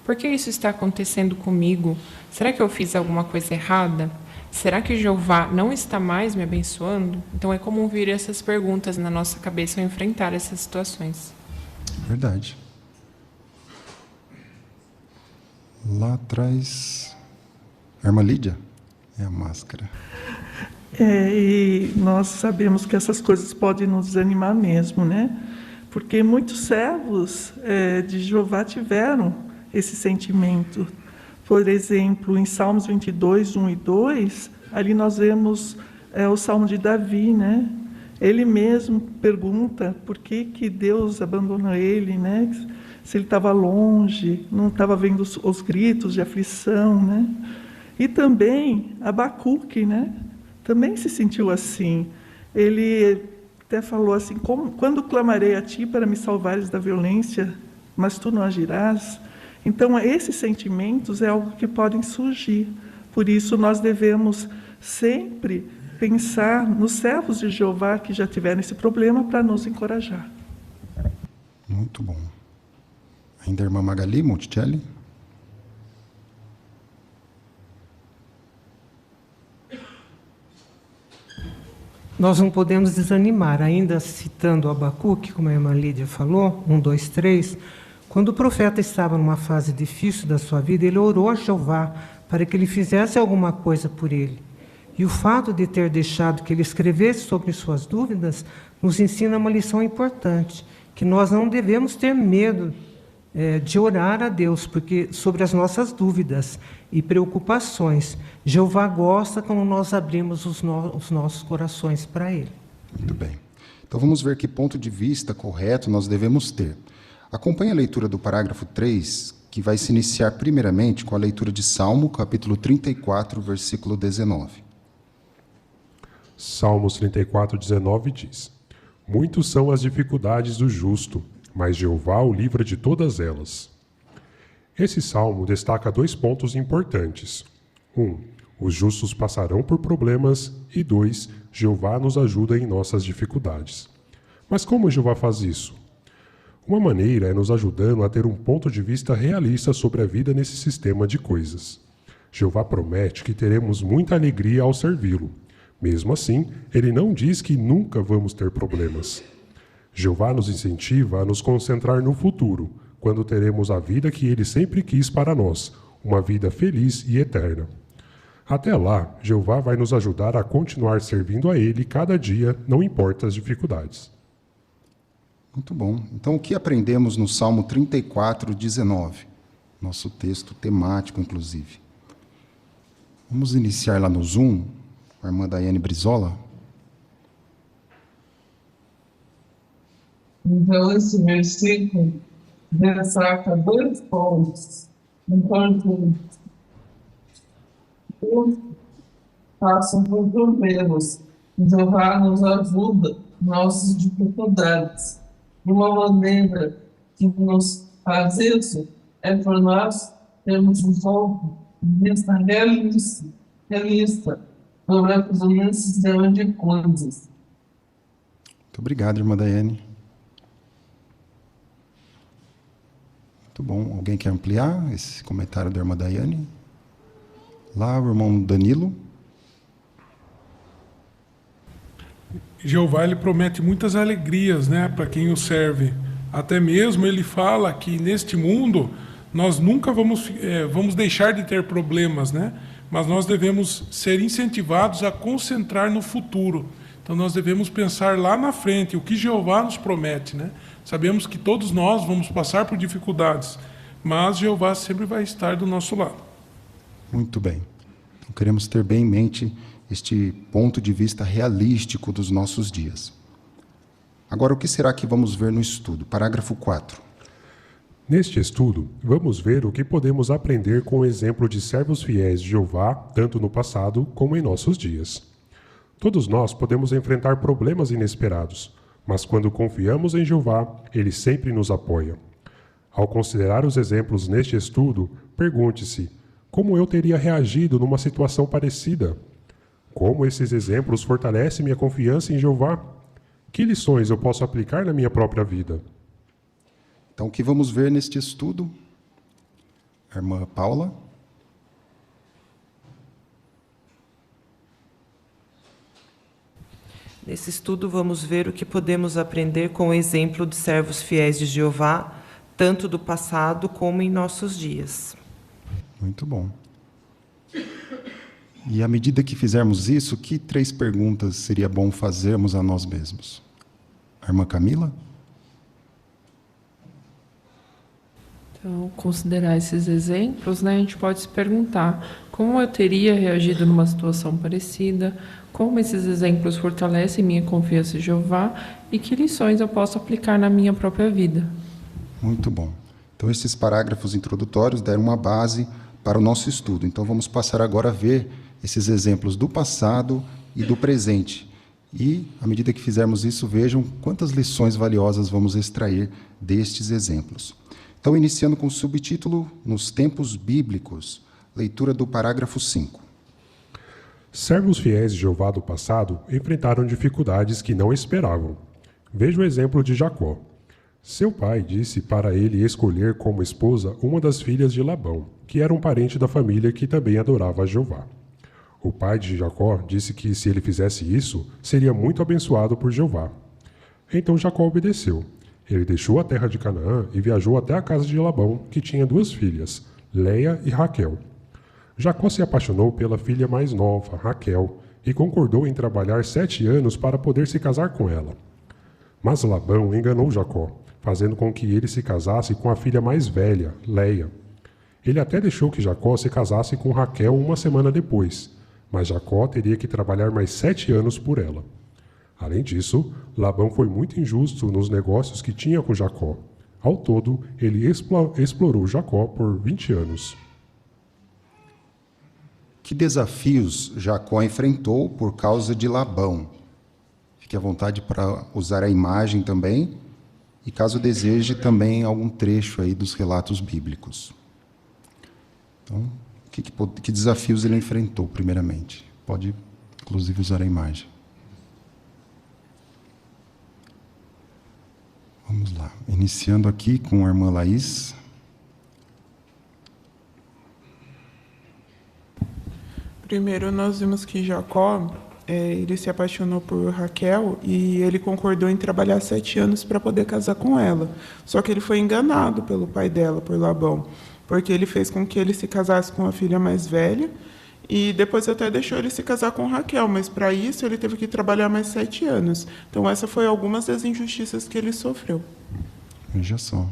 por que isso está acontecendo comigo? Será que eu fiz alguma coisa errada? Será que Jeová não está mais me abençoando? Então, é comum vir essas perguntas na nossa cabeça ao enfrentar essas situações. Verdade. Lá atrás, a irmã Lídia? É a máscara. E nós sabemos que essas coisas podem nos desanimar mesmo, né? Porque muitos servos de Jeová tiveram esse sentimento. Por exemplo, em Salmos 22, 1 e 2, ali nós vemos o Salmo de Davi, né? Ele mesmo pergunta por que Deus abandonou ele, né? Se ele estava longe, não estava vendo os gritos de aflição, né? E também Abacuque, né? Também se sentiu assim. Ele até falou assim: quando clamarei a ti para me salvares da violência, mas tu não agirás. Então, esses sentimentos é algo que podem surgir. Por isso, nós devemos sempre pensar nos servos de Jeová que já tiveram esse problema para nos encorajar. Muito bom. Ainda a irmã Magali Monticelli? Nós não podemos desanimar. Ainda citando Abacuque, como a irmã Lídia falou, 1, 2, 3, quando o profeta estava numa fase difícil da sua vida, ele orou a Jeová para que ele fizesse alguma coisa por ele. E o fato de ter deixado que ele escrevesse sobre suas dúvidas nos ensina uma lição importante, que nós não devemos ter medo de orar a Deus sobre as nossas dúvidas e preocupações. Jeová gosta quando nós abrimos os nossos corações para Ele. Muito bem. Então vamos ver que ponto de vista correto nós devemos ter. Acompanhe a leitura do parágrafo 3, que vai se iniciar primeiramente com a leitura de Salmo, capítulo 34, versículo 19. Salmos 34, 19 diz: Muitos são as dificuldades do justo, mas Jeová o livra de todas elas. Esse salmo destaca 2 pontos importantes. 1, os justos passarão por problemas, e 2, Jeová nos ajuda em nossas dificuldades. Mas como Jeová faz isso? Uma maneira é nos ajudando a ter um ponto de vista realista sobre a vida nesse sistema de coisas. Jeová promete que teremos muita alegria ao servi-lo. Mesmo assim, ele não diz que nunca vamos ter problemas. Jeová nos incentiva a nos concentrar no futuro, quando teremos a vida que ele sempre quis para nós, uma vida feliz e eterna. Até lá, Jeová vai nos ajudar a continuar servindo a ele cada dia, não importa as dificuldades. Muito bom. Então, o que aprendemos no Salmo 34, 19? Nosso texto temático, inclusive. Vamos iniciar lá no Zoom, com a irmã Daiane Brizola. Então, esse versículo destaca 2 pontos. Enquanto passam por problemas, Jeová nos ajuda em nossas dificuldades. De uma maneira que nos faz isso é por nós termos um ponto de vista realista sobre o sistema de coisas. Muito obrigado, irmã Daiane. Muito bom. Alguém quer ampliar esse comentário da irmã Daiane? Lá, o irmão Danilo. Jeová, ele promete muitas alegrias, né, para quem o serve. Até mesmo ele fala que neste mundo nós nunca vamos deixar de ter problemas, né? Mas nós devemos ser incentivados a concentrar no futuro. Então nós devemos pensar lá na frente, o que Jeová nos promete, né? Sabemos que todos nós vamos passar por dificuldades, mas Jeová sempre vai estar do nosso lado. Muito bem. Então, queremos ter bem em mente este ponto de vista realístico dos nossos dias. Agora, o que será que vamos ver no estudo? Parágrafo 4. Neste estudo, vamos ver o que podemos aprender com o exemplo de servos fiéis de Jeová, tanto no passado como em nossos dias. Todos nós podemos enfrentar problemas inesperados, mas quando confiamos em Jeová, Ele sempre nos apoia. Ao considerar os exemplos neste estudo, pergunte-se: como eu teria reagido numa situação parecida? Como esses exemplos fortalecem minha confiança em Jeová? Que lições eu posso aplicar na minha própria vida? Então, o que vamos ver neste estudo? A irmã Paula. Nesse estudo, vamos ver o que podemos aprender com o exemplo de servos fiéis de Jeová, tanto do passado como em nossos dias. Muito bom. E à medida que fizermos isso, que 3 perguntas seria bom fazermos a nós mesmos? A irmã Camila? Então, considerar esses exemplos, né, a gente pode se perguntar como eu teria reagido numa situação parecida, como esses exemplos fortalecem minha confiança em Jeová e que lições eu posso aplicar na minha própria vida. Muito bom. Então, esses parágrafos introdutórios deram uma base para o nosso estudo. Então, vamos passar agora a ver esses exemplos do passado e do presente. E, à medida que fizermos isso, vejam quantas lições valiosas vamos extrair destes exemplos. Então, iniciando com o subtítulo Nos Tempos Bíblicos, leitura do parágrafo 5. Servos fiéis de Jeová do passado enfrentaram dificuldades que não esperavam. Veja o exemplo de Jacó. Seu pai disse para ele escolher como esposa uma das filhas de Labão, que era um parente da família que também adorava a Jeová. O pai de Jacó disse que se ele fizesse isso, seria muito abençoado por Jeová. Então Jacó obedeceu. Ele deixou a terra de Canaã e viajou até a casa de Labão, que tinha 2 filhas, Leia e Raquel. Jacó se apaixonou pela filha mais nova, Raquel, e concordou em trabalhar 7 anos para poder se casar com ela. Mas Labão enganou Jacó, fazendo com que ele se casasse com a filha mais velha, Leia. Ele até deixou que Jacó se casasse com Raquel uma semana depois, mas Jacó teria que trabalhar mais 7 anos por ela. Além disso, Labão foi muito injusto nos negócios que tinha com Jacó. Ao todo, ele explorou Jacó por 20 anos. Que desafios Jacó enfrentou por causa de Labão? Fique à vontade para usar a imagem também, e caso deseje também algum trecho aí dos relatos bíblicos. Então, que desafios ele enfrentou, primeiramente? Pode, inclusive, usar a imagem. Vamos lá. Iniciando aqui com a irmã Laís. Primeiro, nós vimos que Jacó, ele se apaixonou por Raquel e ele concordou em trabalhar 7 anos para poder casar com ela. Só que ele foi enganado pelo pai dela, por Labão, porque ele fez com que ele se casasse com a filha mais velha e depois até deixou ele se casar com Raquel, mas para isso ele teve que trabalhar mais 7 anos. Então essa foi algumas das injustiças que ele sofreu. Veja só.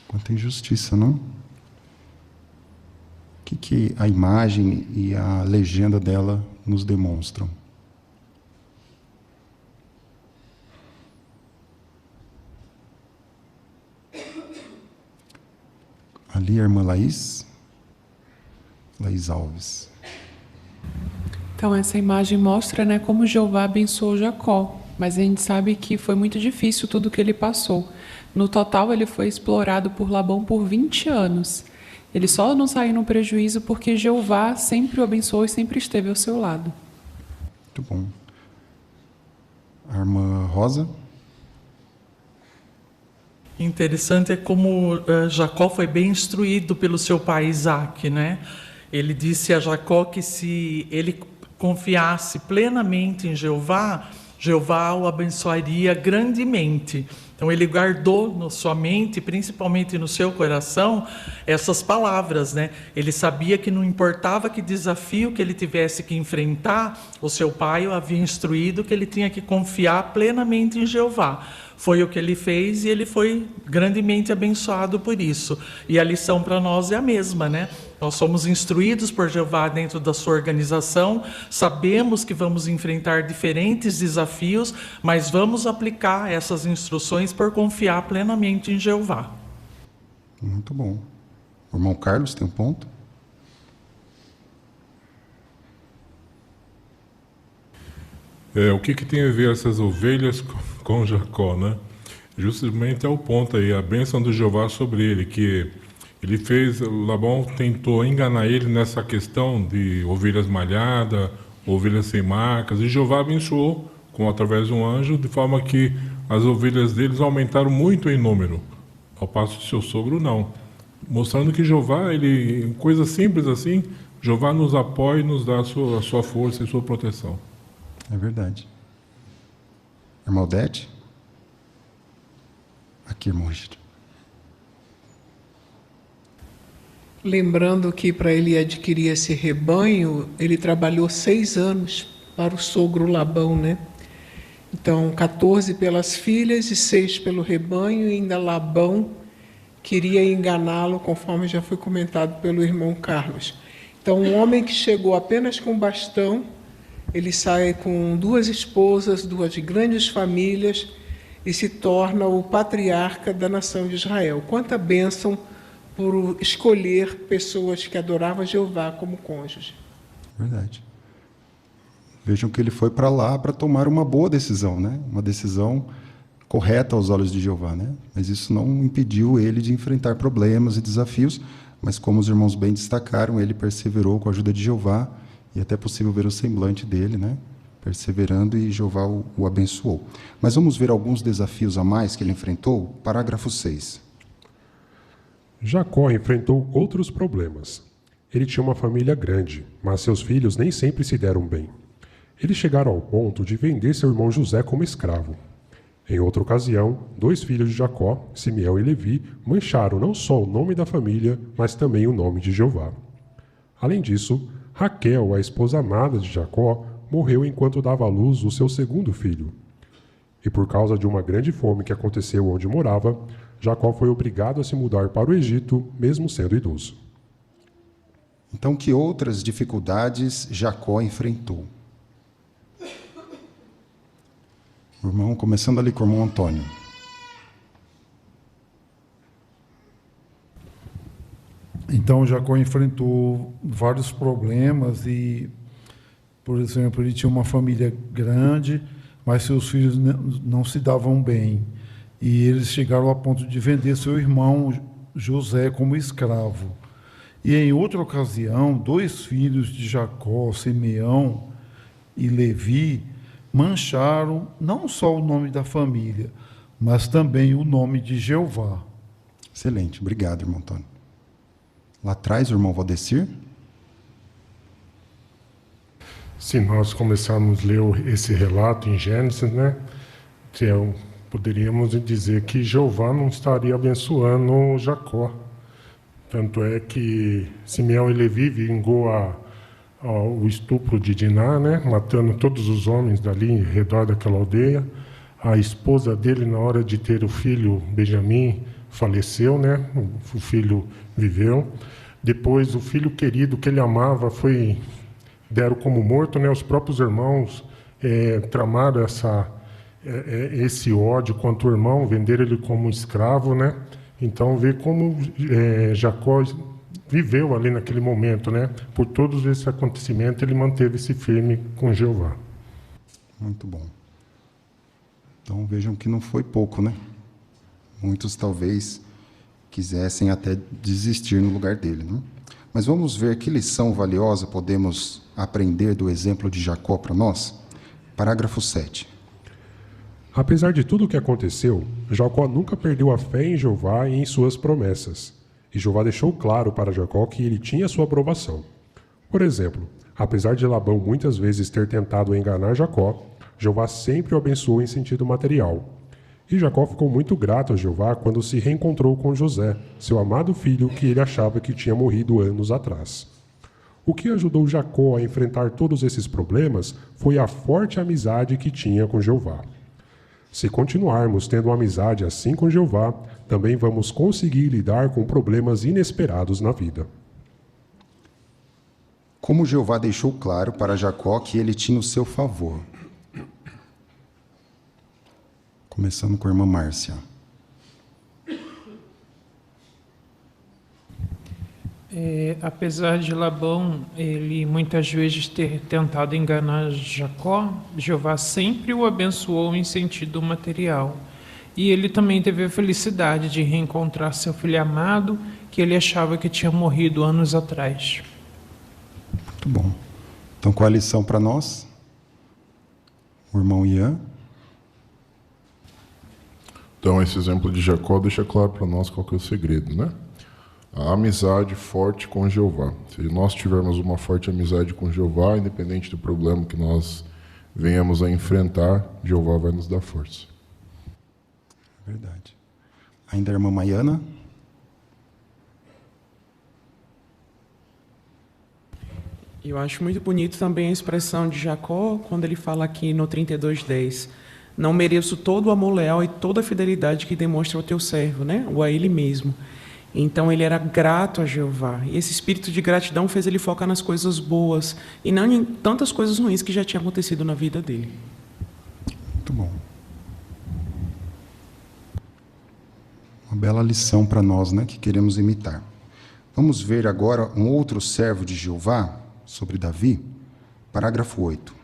Quanta injustiça, não? O que a imagem e a legenda dela nos demonstram? Ali a irmã Laís Alves. Então, essa imagem mostra, né, como Jeová abençoou Jacó, mas a gente sabe que foi muito difícil tudo que ele passou. No total, ele foi explorado por Labão por 20 anos. Ele só não saiu no prejuízo porque Jeová sempre o abençoou e sempre esteve ao seu lado. Muito bom. A irmã Rosa. Interessante é como Jacó foi bem instruído pelo seu pai Isaac, né? Ele disse a Jacó que se ele confiasse plenamente em Jeová, Jeová o abençoaria grandemente. Então ele guardou na sua mente, principalmente no seu coração, essas palavras, né? Ele sabia que não importava que desafio que ele tivesse que enfrentar, o seu pai o havia instruído que ele tinha que confiar plenamente em Jeová. Foi o que ele fez e ele foi grandemente abençoado por isso. E a lição para nós é a mesma, né? Nós somos instruídos por Jeová dentro da sua organização, sabemos que vamos enfrentar diferentes desafios, mas vamos aplicar essas instruções por confiar plenamente em Jeová. Muito bom. O irmão Carlos tem um ponto? O que tem a ver essas ovelhas com Jacó, né? Justamente é o ponto aí, a bênção do Jeová sobre ele, que ele fez, Labão tentou enganar ele nessa questão de ovelhas malhadas, ovelhas sem marcas, e Jeová abençoou através de um anjo, de forma que as ovelhas deles aumentaram muito em número, ao passo de seu sogro não. Mostrando que Jeová, ele, coisa simples assim, Jeová nos apoia e nos dá a sua força e sua proteção. É verdade. Irmã Odete? Aqui, irmão Richard. Lembrando que para ele adquirir esse rebanho, ele trabalhou 6 anos para o sogro Labão, né? Então, 14 pelas filhas e 6 pelo rebanho, e ainda Labão queria enganá-lo, conforme já foi comentado pelo irmão Carlos. Então, um homem que chegou apenas com bastão, ele sai com 2 esposas, 2 grandes famílias e se torna o patriarca da nação de Israel. Quanta bênção por escolher pessoas que adoravam Jeová como cônjuge. Verdade. Vejam que ele foi para lá para tomar uma boa decisão, né? Uma decisão correta aos olhos de Jeová, né? Mas isso não impediu ele de enfrentar problemas e desafios, mas como os irmãos bem destacaram, ele perseverou com a ajuda de Jeová, e até é possível ver o semblante dele, né? Perseverando, e Jeová o abençoou. Mas vamos ver alguns desafios a mais que ele enfrentou. Parágrafo 6. Jacó enfrentou outros problemas. Ele tinha uma família grande, mas seus filhos nem sempre se deram bem. Eles chegaram ao ponto de vender seu irmão José como escravo. Em outra ocasião, 2 filhos de Jacó, Simeão e Levi, mancharam não só o nome da família, mas também o nome de Jeová. Além disso, Raquel, a esposa amada de Jacó, morreu enquanto dava à luz o seu segundo filho. E por causa de uma grande fome que aconteceu onde morava, Jacó foi obrigado a se mudar para o Egito, mesmo sendo idoso. Então, que outras dificuldades Jacó enfrentou? Irmão, começando ali com o irmão Antônio. Então, Jacó enfrentou vários problemas e, por exemplo, ele tinha uma família grande, mas seus filhos não se davam bem. E eles chegaram a ponto de vender seu irmão José como escravo. E, em outra ocasião, 2 filhos de Jacó, Simeão e Levi, mancharam não só o nome da família, mas também o nome de Jeová. Excelente, obrigado, irmão Antônio. Lá atrás, o irmão Valdecir. Se nós começarmos a ler esse relato em Gênesis, né, poderíamos dizer que Jeová não estaria abençoando Jacó. Tanto é que Simeão e Levi vingou o estupro de Diná, né, matando todos os homens dali em redor daquela aldeia. A esposa dele, na hora de ter o filho Benjamim, faleceu, né, o filho viveu. Depois, o filho querido que ele amava deram como morto, né, os próprios irmãos tramaram esse ódio contra o irmão, venderam ele como escravo, né. Então, vê como Jacó viveu ali naquele momento, né? Por todos esses acontecimentos, ele manteve-se firme com Jeová. Muito bom. Então, vejam que não foi pouco, né? Muitos, talvez, quisessem até desistir no lugar dele, né? Mas vamos ver que lição valiosa podemos aprender do exemplo de Jacó para nós? Parágrafo 7. Apesar de tudo o que aconteceu, Jacó nunca perdeu a fé em Jeová e em suas promessas. E Jeová deixou claro para Jacó que ele tinha sua aprovação. Por exemplo, apesar de Labão muitas vezes ter tentado enganar Jacó, Jeová sempre o abençoou em sentido material. E Jacó ficou muito grato a Jeová quando se reencontrou com José, seu amado filho que ele achava que tinha morrido anos atrás. O que ajudou Jacó a enfrentar todos esses problemas foi a forte amizade que tinha com Jeová. Se continuarmos tendo uma amizade assim com Jeová, também vamos conseguir lidar com problemas inesperados na vida. Como Jeová deixou claro para Jacó que ele tinha o seu favor. Começando com a irmã Márcia. Apesar de Labão, ele muitas vezes ter tentado enganar Jacó, Jeová sempre o abençoou em sentido material. E ele também teve a felicidade de reencontrar seu filho amado, que ele achava que tinha morrido anos atrás. Muito bom. Então, qual a lição para nós? O irmão Ian. Então, esse exemplo de Jacó deixa claro para nós qual que é o segredo, né? A amizade forte com Jeová. Se nós tivermos uma forte amizade com Jeová, independente do problema que nós venhamos a enfrentar, Jeová vai nos dar força. Verdade. Ainda a irmã Maiana. Eu acho muito bonito também a expressão de Jacó, quando ele fala aqui no 32:10. Não mereço todo o amor leal e toda a fidelidade que demonstra ao teu servo, né? Ou a ele mesmo. Então ele era grato a Jeová. E esse espírito de gratidão fez ele focar nas coisas boas e não em tantas coisas ruins que já tinham acontecido na vida dele. Muito bom. Uma bela lição para nós, né, que queremos imitar. Vamos ver agora um outro servo de Jeová, sobre Davi, parágrafo 8.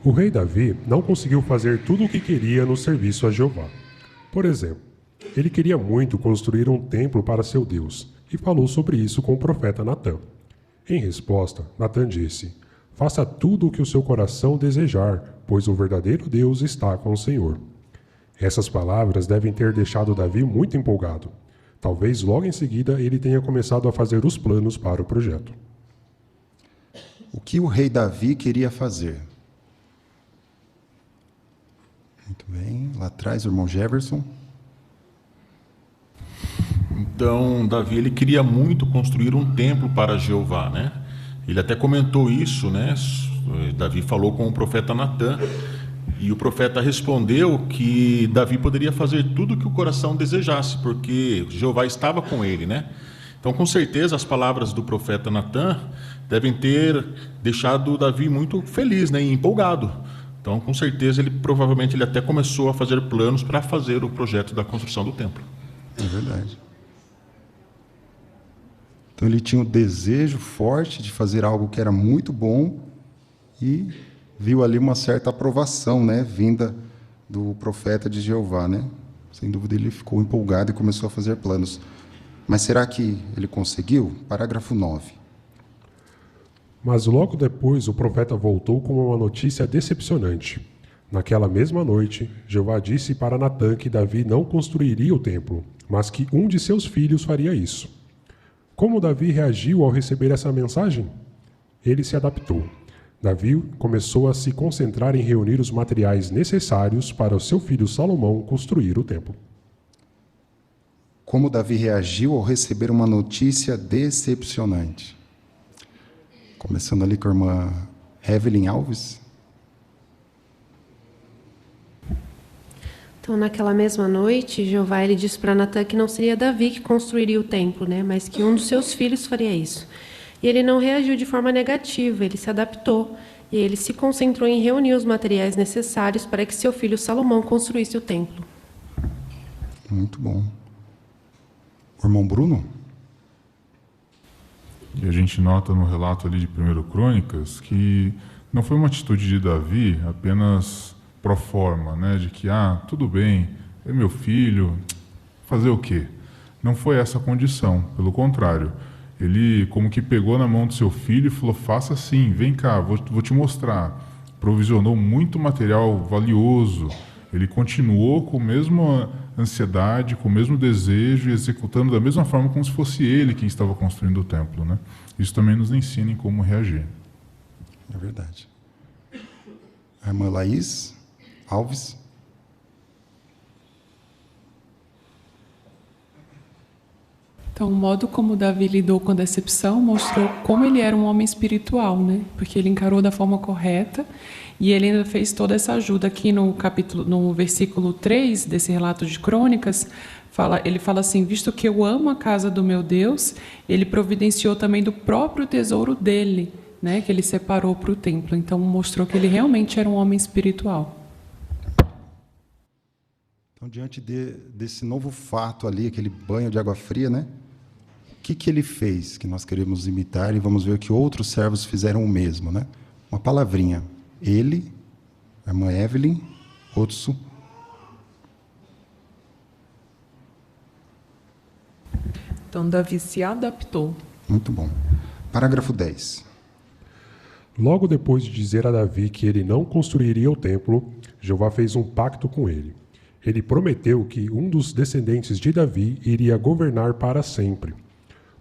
O rei Davi não conseguiu fazer tudo o que queria no serviço a Jeová. Por exemplo, ele queria muito construir um templo para seu Deus e falou sobre isso com o profeta Natã. Em resposta, Natã disse: faça tudo o que o seu coração desejar, pois o verdadeiro Deus está com o Senhor. Essas palavras devem ter deixado Davi muito empolgado. Talvez logo em seguida ele tenha começado a fazer os planos para o projeto. O que o rei Davi queria fazer? Muito bem. Lá atrás, o irmão Jefferson. Então, Davi, ele queria muito construir um templo para Jeová, né? Ele até comentou isso, né? Davi falou com o profeta Natã, e o profeta respondeu que Davi poderia fazer tudo o que o coração desejasse, porque Jeová estava com ele, né? Então, com certeza, as palavras do profeta Natã devem ter deixado Davi muito feliz, né? E empolgado. Então, com certeza, provavelmente ele até começou a fazer planos para fazer o projeto da construção do templo. É verdade. Então ele tinha um desejo forte de fazer algo que era muito bom e viu ali uma certa aprovação, né, vinda do profeta de Jeová, né? Sem dúvida ele ficou empolgado e começou a fazer planos. Mas será que ele conseguiu? Parágrafo 9. Mas logo depois o profeta voltou com uma notícia decepcionante. Naquela mesma noite, Jeová disse para Natã que Davi não construiria o templo, mas que um de seus filhos faria isso. Como Davi reagiu ao receber essa mensagem? Ele se adaptou. Davi começou a se concentrar em reunir os materiais necessários para o seu filho Salomão construir o templo. Como Davi reagiu ao receber uma notícia decepcionante? Começando ali com a irmã Evelyn Alves. Então, naquela mesma noite, Jeová ele disse para Natã que não seria Davi que construiria o templo, né, mas que um dos seus filhos faria isso. E ele não reagiu de forma negativa, ele se adaptou e ele se concentrou em reunir os materiais necessários para que seu filho Salomão construísse o templo. Muito bom. O irmão Bruno? E a gente nota no relato ali de 1 Crônicas que não foi uma atitude de Davi apenas pro forma, né, de que, tudo bem, é meu filho, fazer o quê? Não foi essa a condição, pelo contrário. Ele como que pegou na mão do seu filho e falou, faça assim, vem cá, vou te mostrar. Provisionou muito material valioso, ele continuou com a mesma ansiedade, com o mesmo desejo, e executando da mesma forma como se fosse ele quem estava construindo o templo, né? Isso também nos ensina em como reagir. É verdade. A irmã Laís Alves. Então, o modo como Davi lidou com a decepção mostrou como ele era um homem espiritual, né? Porque ele encarou da forma correta e ele ainda fez toda essa ajuda. Aqui no versículo 3 desse relato de Crônicas, ele fala assim: visto que eu amo a casa do meu Deus, ele providenciou também do próprio tesouro dele, né? Que ele separou para o templo. Então, mostrou que ele realmente era um homem espiritual. Então, diante desse novo fato ali, aquele banho de água fria, né? O que ele fez que nós queremos imitar e vamos ver que outros servos fizeram o mesmo, né? Uma palavrinha. Ele, a irmã Evelyn, Otso. Então, Davi se adaptou. Muito bom. Parágrafo 10. Logo depois de dizer a Davi que ele não construiria o templo, Jeová fez um pacto com ele. Ele prometeu que um dos descendentes de Davi iria governar para sempre.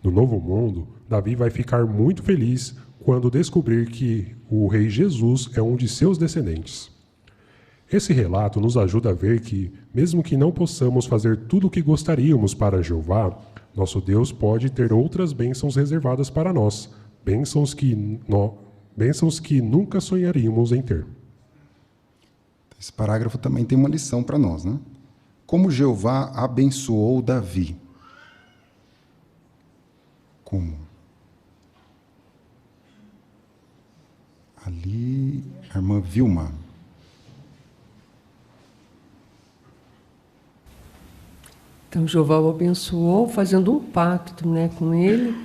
No novo mundo, Davi vai ficar muito feliz quando descobrir que o rei Jesus é um de seus descendentes. Esse relato nos ajuda a ver que, mesmo que não possamos fazer tudo o que gostaríamos para Jeová, nosso Deus pode ter outras bênçãos reservadas para nós, bênçãos que nunca sonharíamos em ter. Esse parágrafo também tem uma lição para nós, né? Como Jeová abençoou Davi. Como? Ali, a irmã Vilma. Então, Jeová o abençoou fazendo um pacto, né, com ele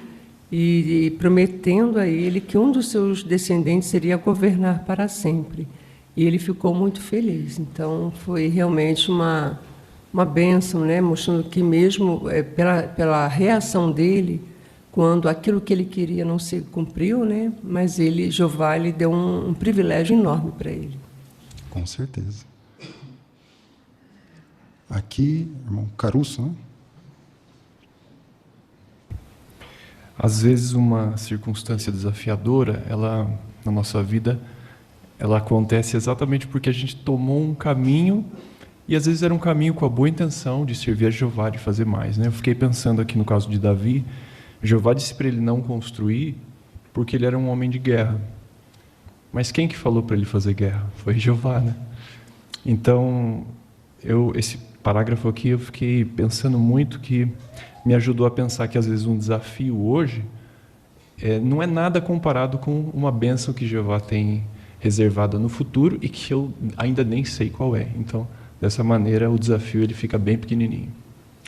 e prometendo a ele que um dos seus descendentes seria governar para sempre. E ele ficou muito feliz. Então, foi realmente uma bênção, né? Mostrando que mesmo pela reação dele, quando aquilo que ele queria não se cumpriu, né? Mas Jeová lhe deu um privilégio enorme para ele. Com certeza. Aqui, irmão Caruso, né? Às vezes uma circunstância desafiadora, na nossa vida, ela acontece exatamente porque a gente tomou um caminho, e às vezes era um caminho com a boa intenção de servir a Jeová, de fazer mais, né? Eu fiquei pensando aqui no caso de Davi. Jeová disse para ele não construir porque ele era um homem de guerra. Mas quem que falou para ele fazer guerra? Foi Jeová, né? Então, esse parágrafo aqui eu fiquei pensando muito, que me ajudou a pensar que às vezes um desafio hoje não é nada comparado com uma bênção que Jeová tem reservada no futuro e que eu ainda nem sei qual é. Então, dessa maneira, o desafio ele fica bem pequenininho.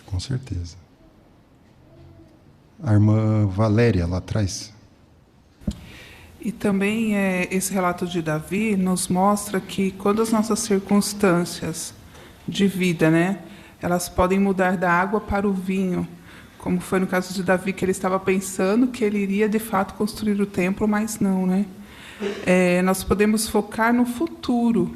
Com certeza. A irmã Valéria, lá atrás. E também esse relato de Davi nos mostra que quando as nossas circunstâncias de vida, né, elas podem mudar da água para o vinho, como foi no caso de Davi, que ele estava pensando que ele iria de fato construir o templo, mas não, né? Nós podemos focar no futuro,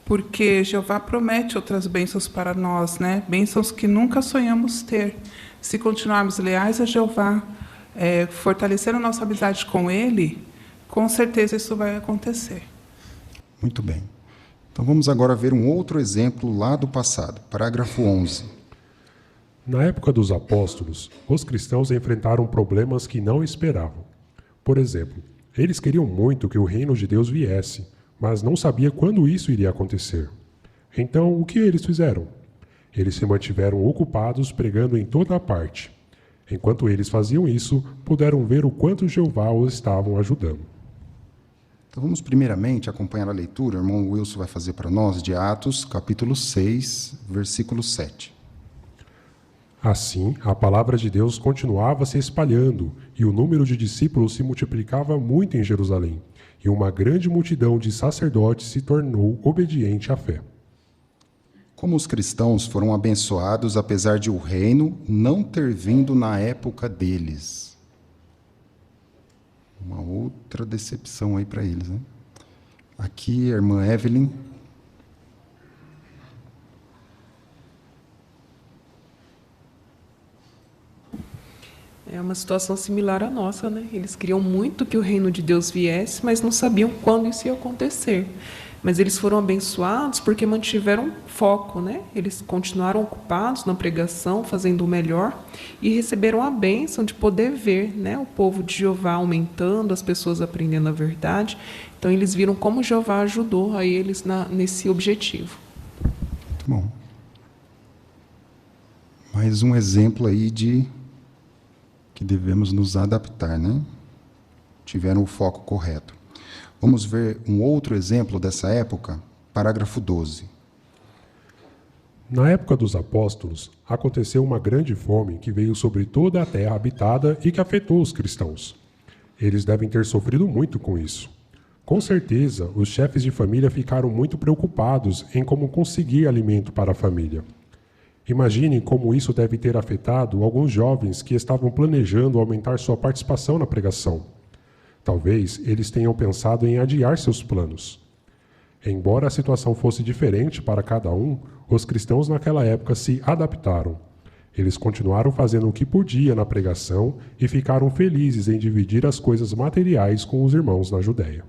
porque Jeová promete outras bênçãos para nós, né? Bênçãos que nunca sonhamos ter. Se continuarmos leais a Jeová, fortalecendo nossa amizade com Ele, com certeza isso vai acontecer. Muito bem. Então vamos agora ver um outro exemplo lá do passado, parágrafo 11. Na época dos apóstolos, os cristãos enfrentaram problemas que não esperavam. Por exemplo, eles queriam muito que o reino de Deus viesse, mas não sabia quando isso iria acontecer. Então, o que eles fizeram? Eles se mantiveram ocupados pregando em toda a parte. Enquanto eles faziam isso, puderam ver o quanto Jeová os estavam ajudando. Então vamos primeiramente acompanhar a leitura. O irmão Wilson vai fazer para nós de Atos, capítulo 6, versículo 7. Assim, a palavra de Deus continuava se espalhando, e o número de discípulos se multiplicava muito em Jerusalém, e uma grande multidão de sacerdotes se tornou obediente à fé. Como os cristãos foram abençoados, apesar de o reino não ter vindo na época deles. Uma outra decepção aí para eles, né? Aqui, a irmã Evelyn. É uma situação similar à nossa, né? Eles queriam muito que o reino de Deus viesse, mas não sabiam quando isso ia acontecer. Mas eles foram abençoados porque mantiveram foco, né? Eles continuaram ocupados na pregação, fazendo o melhor, e receberam a bênção de poder ver, né, o povo de Jeová aumentando, as pessoas aprendendo a verdade. Então eles viram como Jeová ajudou a eles nesse objetivo. Muito bom. Mais um exemplo aí de que devemos nos adaptar, né? Tiveram o foco correto. Vamos ver um outro exemplo dessa época, parágrafo 12. Na época dos apóstolos, aconteceu uma grande fome que veio sobre toda a terra habitada e que afetou os cristãos. Eles devem ter sofrido muito com isso. Com certeza, os chefes de família ficaram muito preocupados em como conseguir alimento para a família. Imaginem como isso deve ter afetado alguns jovens que estavam planejando aumentar sua participação na pregação. Talvez eles tenham pensado em adiar seus planos. Embora a situação fosse diferente para cada um, os cristãos naquela época se adaptaram. Eles continuaram fazendo o que podia na pregação e ficaram felizes em dividir as coisas materiais com os irmãos na Judéia.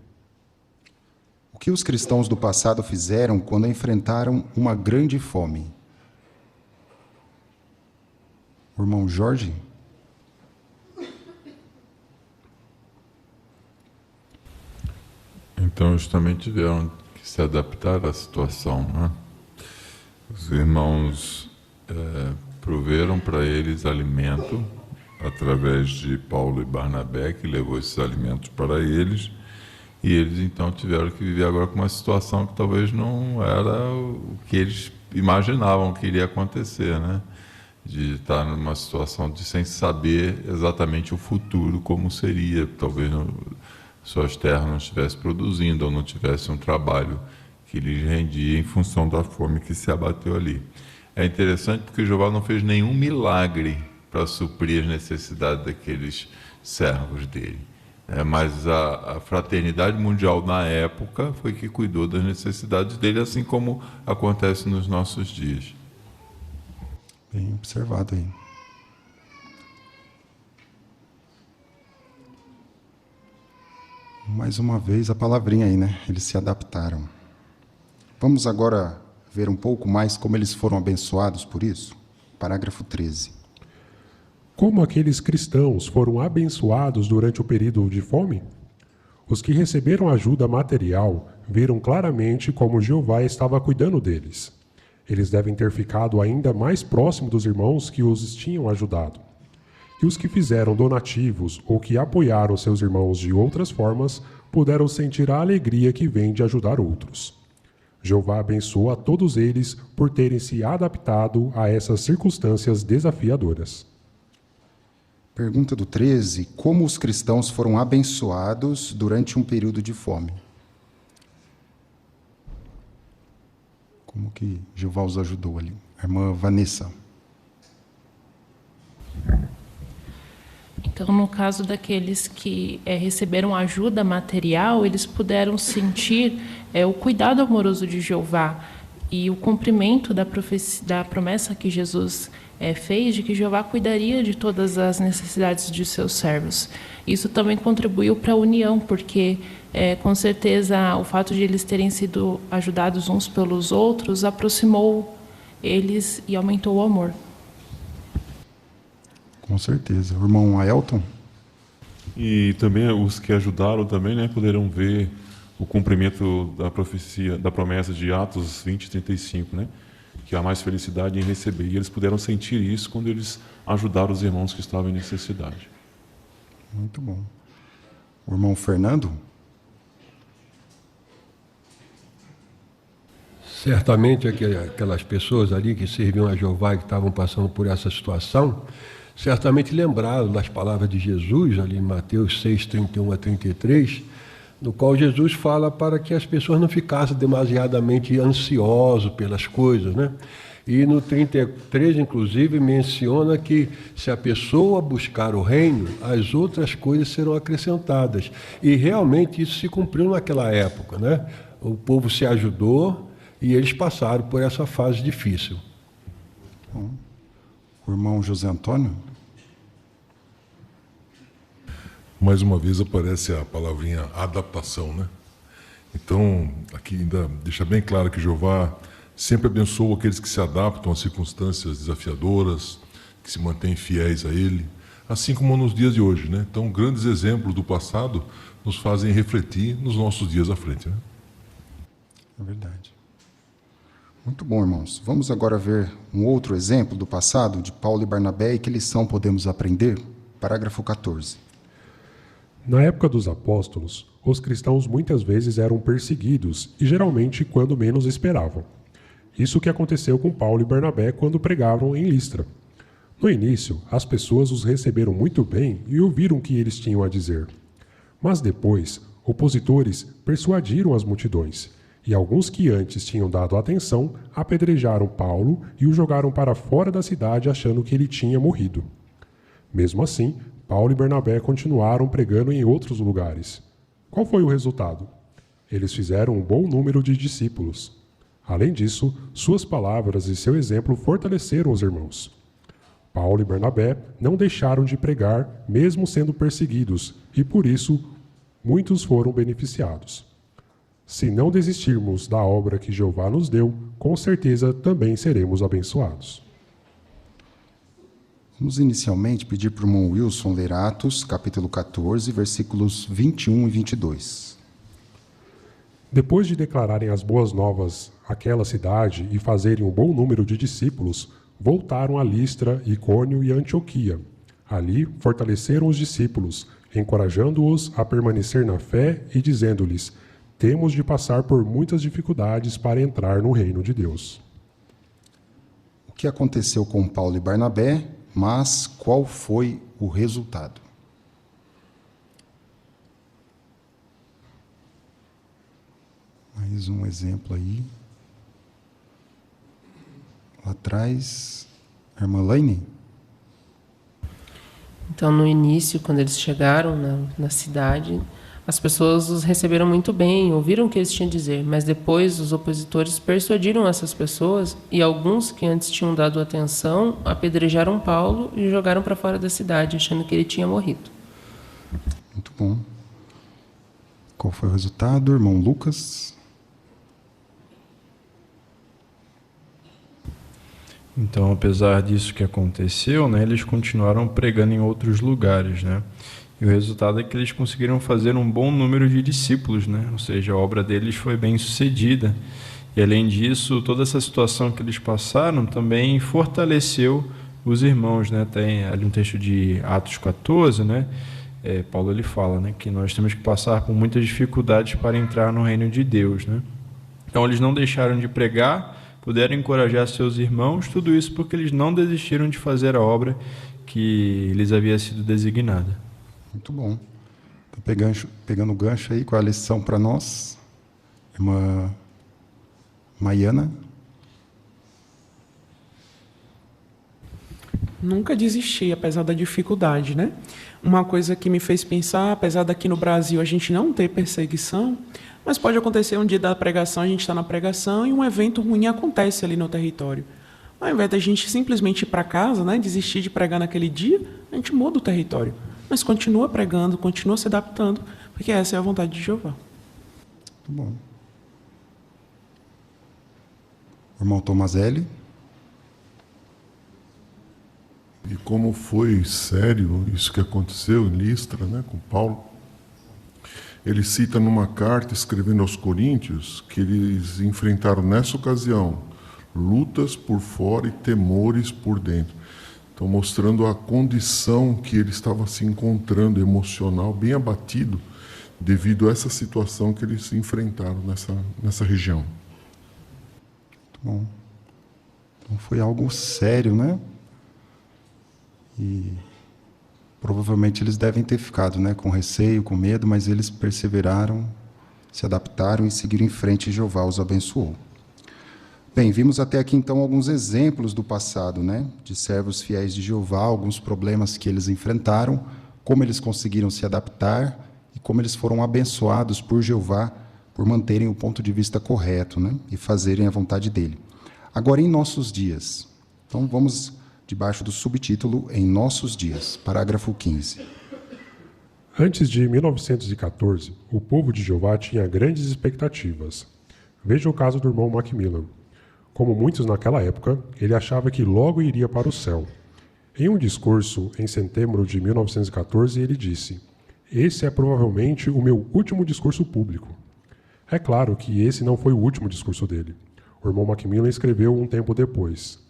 O que os cristãos do passado fizeram quando enfrentaram uma grande fome? O irmão Jorge? Então, justamente tiveram que se adaptar à situação, né? Os irmãos proveram para eles alimento através de Paulo e Barnabé, que levou esses alimentos para eles, e eles então tiveram que viver agora com uma situação que talvez não era o que eles imaginavam que iria acontecer, né? De estar numa situação de sem saber exatamente o futuro como seria, talvez suas terras não estivessem produzindo ou não tivesse um trabalho que lhes rendia em função da fome que se abateu ali. É interessante porque Jeová não fez nenhum milagre para suprir as necessidades daqueles servos dele. Mas a fraternidade mundial na época foi que cuidou das necessidades dele, assim como acontece nos nossos dias. Bem observado aí. Mais uma vez a palavrinha aí, né? Eles se adaptaram. Vamos agora ver um pouco mais como eles foram abençoados por isso? Parágrafo 13. Como aqueles cristãos foram abençoados durante o período de fome? Os que receberam ajuda material viram claramente como Jeová estava cuidando deles. Eles devem ter ficado ainda mais próximos dos irmãos que os tinham ajudado. E os que fizeram donativos ou que apoiaram seus irmãos de outras formas puderam sentir a alegria que vem de ajudar outros. Jeová abençoa a todos eles por terem se adaptado a essas circunstâncias desafiadoras. Pergunta do 13. Como os cristãos foram abençoados durante um período de fome? Como que Jeová os ajudou ali? A irmã Vanessa. Então, no caso daqueles que receberam ajuda material, eles puderam sentir o cuidado amoroso de Jeová e o cumprimento da promessa que Jesus fez de que Jeová cuidaria de todas as necessidades de seus servos. Isso também contribuiu para a união, porque com certeza o fato de eles terem sido ajudados uns pelos outros aproximou eles e aumentou o amor. Com certeza. O irmão Aelton? E também os que ajudaram também, né, poderão ver o cumprimento da profecia, da promessa de Atos 20:35, né, que há mais felicidade em receber. E eles puderam sentir isso quando eles ajudaram os irmãos que estavam em necessidade. Muito bom. O irmão Fernando? Certamente aquelas pessoas ali que serviam a Jeová e que estavam passando por essa situação, certamente lembraram das palavras de Jesus, ali em Mateus 6:31-33, no qual Jesus fala para que as pessoas não ficassem demasiadamente ansiosos pelas coisas, né? E no 33, inclusive, menciona que se a pessoa buscar o reino, as outras coisas serão acrescentadas. E realmente isso se cumpriu naquela época, né? O povo se ajudou e eles passaram por essa fase difícil. Bom. O irmão José Antônio? Mais uma vez aparece a palavrinha adaptação, né? Então, aqui ainda deixa bem claro que Jeová sempre abençoa aqueles que se adaptam às circunstâncias desafiadoras, que se mantêm fiéis a Ele, assim como nos dias de hoje, né? Então, grandes exemplos do passado nos fazem refletir nos nossos dias à frente, né? É verdade. Muito bom, irmãos. Vamos agora ver um outro exemplo do passado de Paulo e Barnabé e que lição podemos aprender? Parágrafo 14. Na época dos apóstolos, os cristãos muitas vezes eram perseguidos e geralmente quando menos esperavam. Isso que aconteceu com Paulo e Barnabé quando pregavam em Listra. No início, as pessoas os receberam muito bem e ouviram o que eles tinham a dizer. Mas depois, opositores persuadiram as multidões, e alguns que antes tinham dado atenção apedrejaram Paulo e o jogaram para fora da cidade achando que ele tinha morrido. Mesmo assim, Paulo e Barnabé continuaram pregando em outros lugares. Qual foi o resultado? Eles fizeram um bom número de discípulos. Além disso, suas palavras e seu exemplo fortaleceram os irmãos. Paulo e Barnabé não deixaram de pregar, mesmo sendo perseguidos, e por isso muitos foram beneficiados. Se não desistirmos da obra que Jeová nos deu, com certeza também seremos abençoados. Vamos inicialmente pedir para o irmão Wilson ler Atos, capítulo 14, versículos 21 e 22. Depois de declararem as boas novas àquela cidade e fazerem um bom número de discípulos, voltaram a Listra, Icônio e Antioquia. Ali fortaleceram os discípulos, encorajando-os a permanecer na fé e dizendo-lhes: temos de passar por muitas dificuldades para entrar no reino de Deus. O que aconteceu com Paulo e Barnabé, mas qual foi o resultado? Mais um exemplo aí. Lá atrás, a irmã Laine. Então, no início, quando eles chegaram na cidade, as pessoas os receberam muito bem, ouviram o que eles tinham a dizer, mas depois os opositores persuadiram essas pessoas e alguns que antes tinham dado atenção apedrejaram Paulo e jogaram para fora da cidade, achando que ele tinha morrido. Muito bom. Qual foi o resultado, irmão Lucas? Então, apesar disso que aconteceu, né, eles continuaram pregando em outros lugares, né? E o resultado é que eles conseguiram fazer um bom número de discípulos, né? Ou seja, a obra deles foi bem sucedida. E, além disso, toda essa situação que eles passaram também fortaleceu os irmãos, né? Tem ali um texto de Atos 14, né? Paulo ele fala, né, que nós temos que passar por muitas dificuldades para entrar no reino de Deus, né? Então, eles não deixaram de pregar, puderam encorajar seus irmãos, tudo isso porque eles não desistiram de fazer a obra que lhes havia sido designada. Muito bom. Pegando o gancho aí, qual é a lição para nós? Irmã Maiana? Nunca desisti, apesar da dificuldade, né? Uma coisa que me fez pensar, apesar daqui no Brasil a gente não ter perseguição, mas pode acontecer um dia da pregação, a gente está na pregação e um evento ruim acontece ali no território. Ao invés da gente simplesmente ir para casa, né, desistir de pregar naquele dia, a gente muda o território. Mas continua pregando, continua se adaptando, porque essa é a vontade de Jeová. Muito bom. Irmão Tomazelli. E como foi sério isso que aconteceu em Listra, né, com Paulo, ele cita numa carta escrevendo aos Coríntios que eles enfrentaram nessa ocasião lutas por fora e temores por dentro. Então, mostrando a condição que ele estava se encontrando, emocional, bem abatido, devido a essa situação que eles enfrentaram nessa região. Muito bom. Então, foi algo sério, né? E provavelmente eles devem ter ficado, né, com receio, com medo, mas eles perseveraram, se adaptaram e seguiram em frente e Jeová os abençoou. Bem, vimos até aqui então alguns exemplos do passado, né, de servos fiéis de Jeová, alguns problemas que eles enfrentaram, como eles conseguiram se adaptar e como eles foram abençoados por Jeová por manterem o ponto de vista correto, né, e fazerem a vontade dele. Agora, em nossos dias, então vamos debaixo do subtítulo Em Nossos Dias, parágrafo 15. Antes de 1914, o povo de Jeová tinha grandes expectativas. Veja o caso do irmão Macmillan. Como muitos naquela época, ele achava que logo iria para o céu. Em um discurso em setembro de 1914, ele disse: "Esse é provavelmente o meu último discurso público." É claro que esse não foi o último discurso dele. O irmão Macmillan escreveu um tempo depois: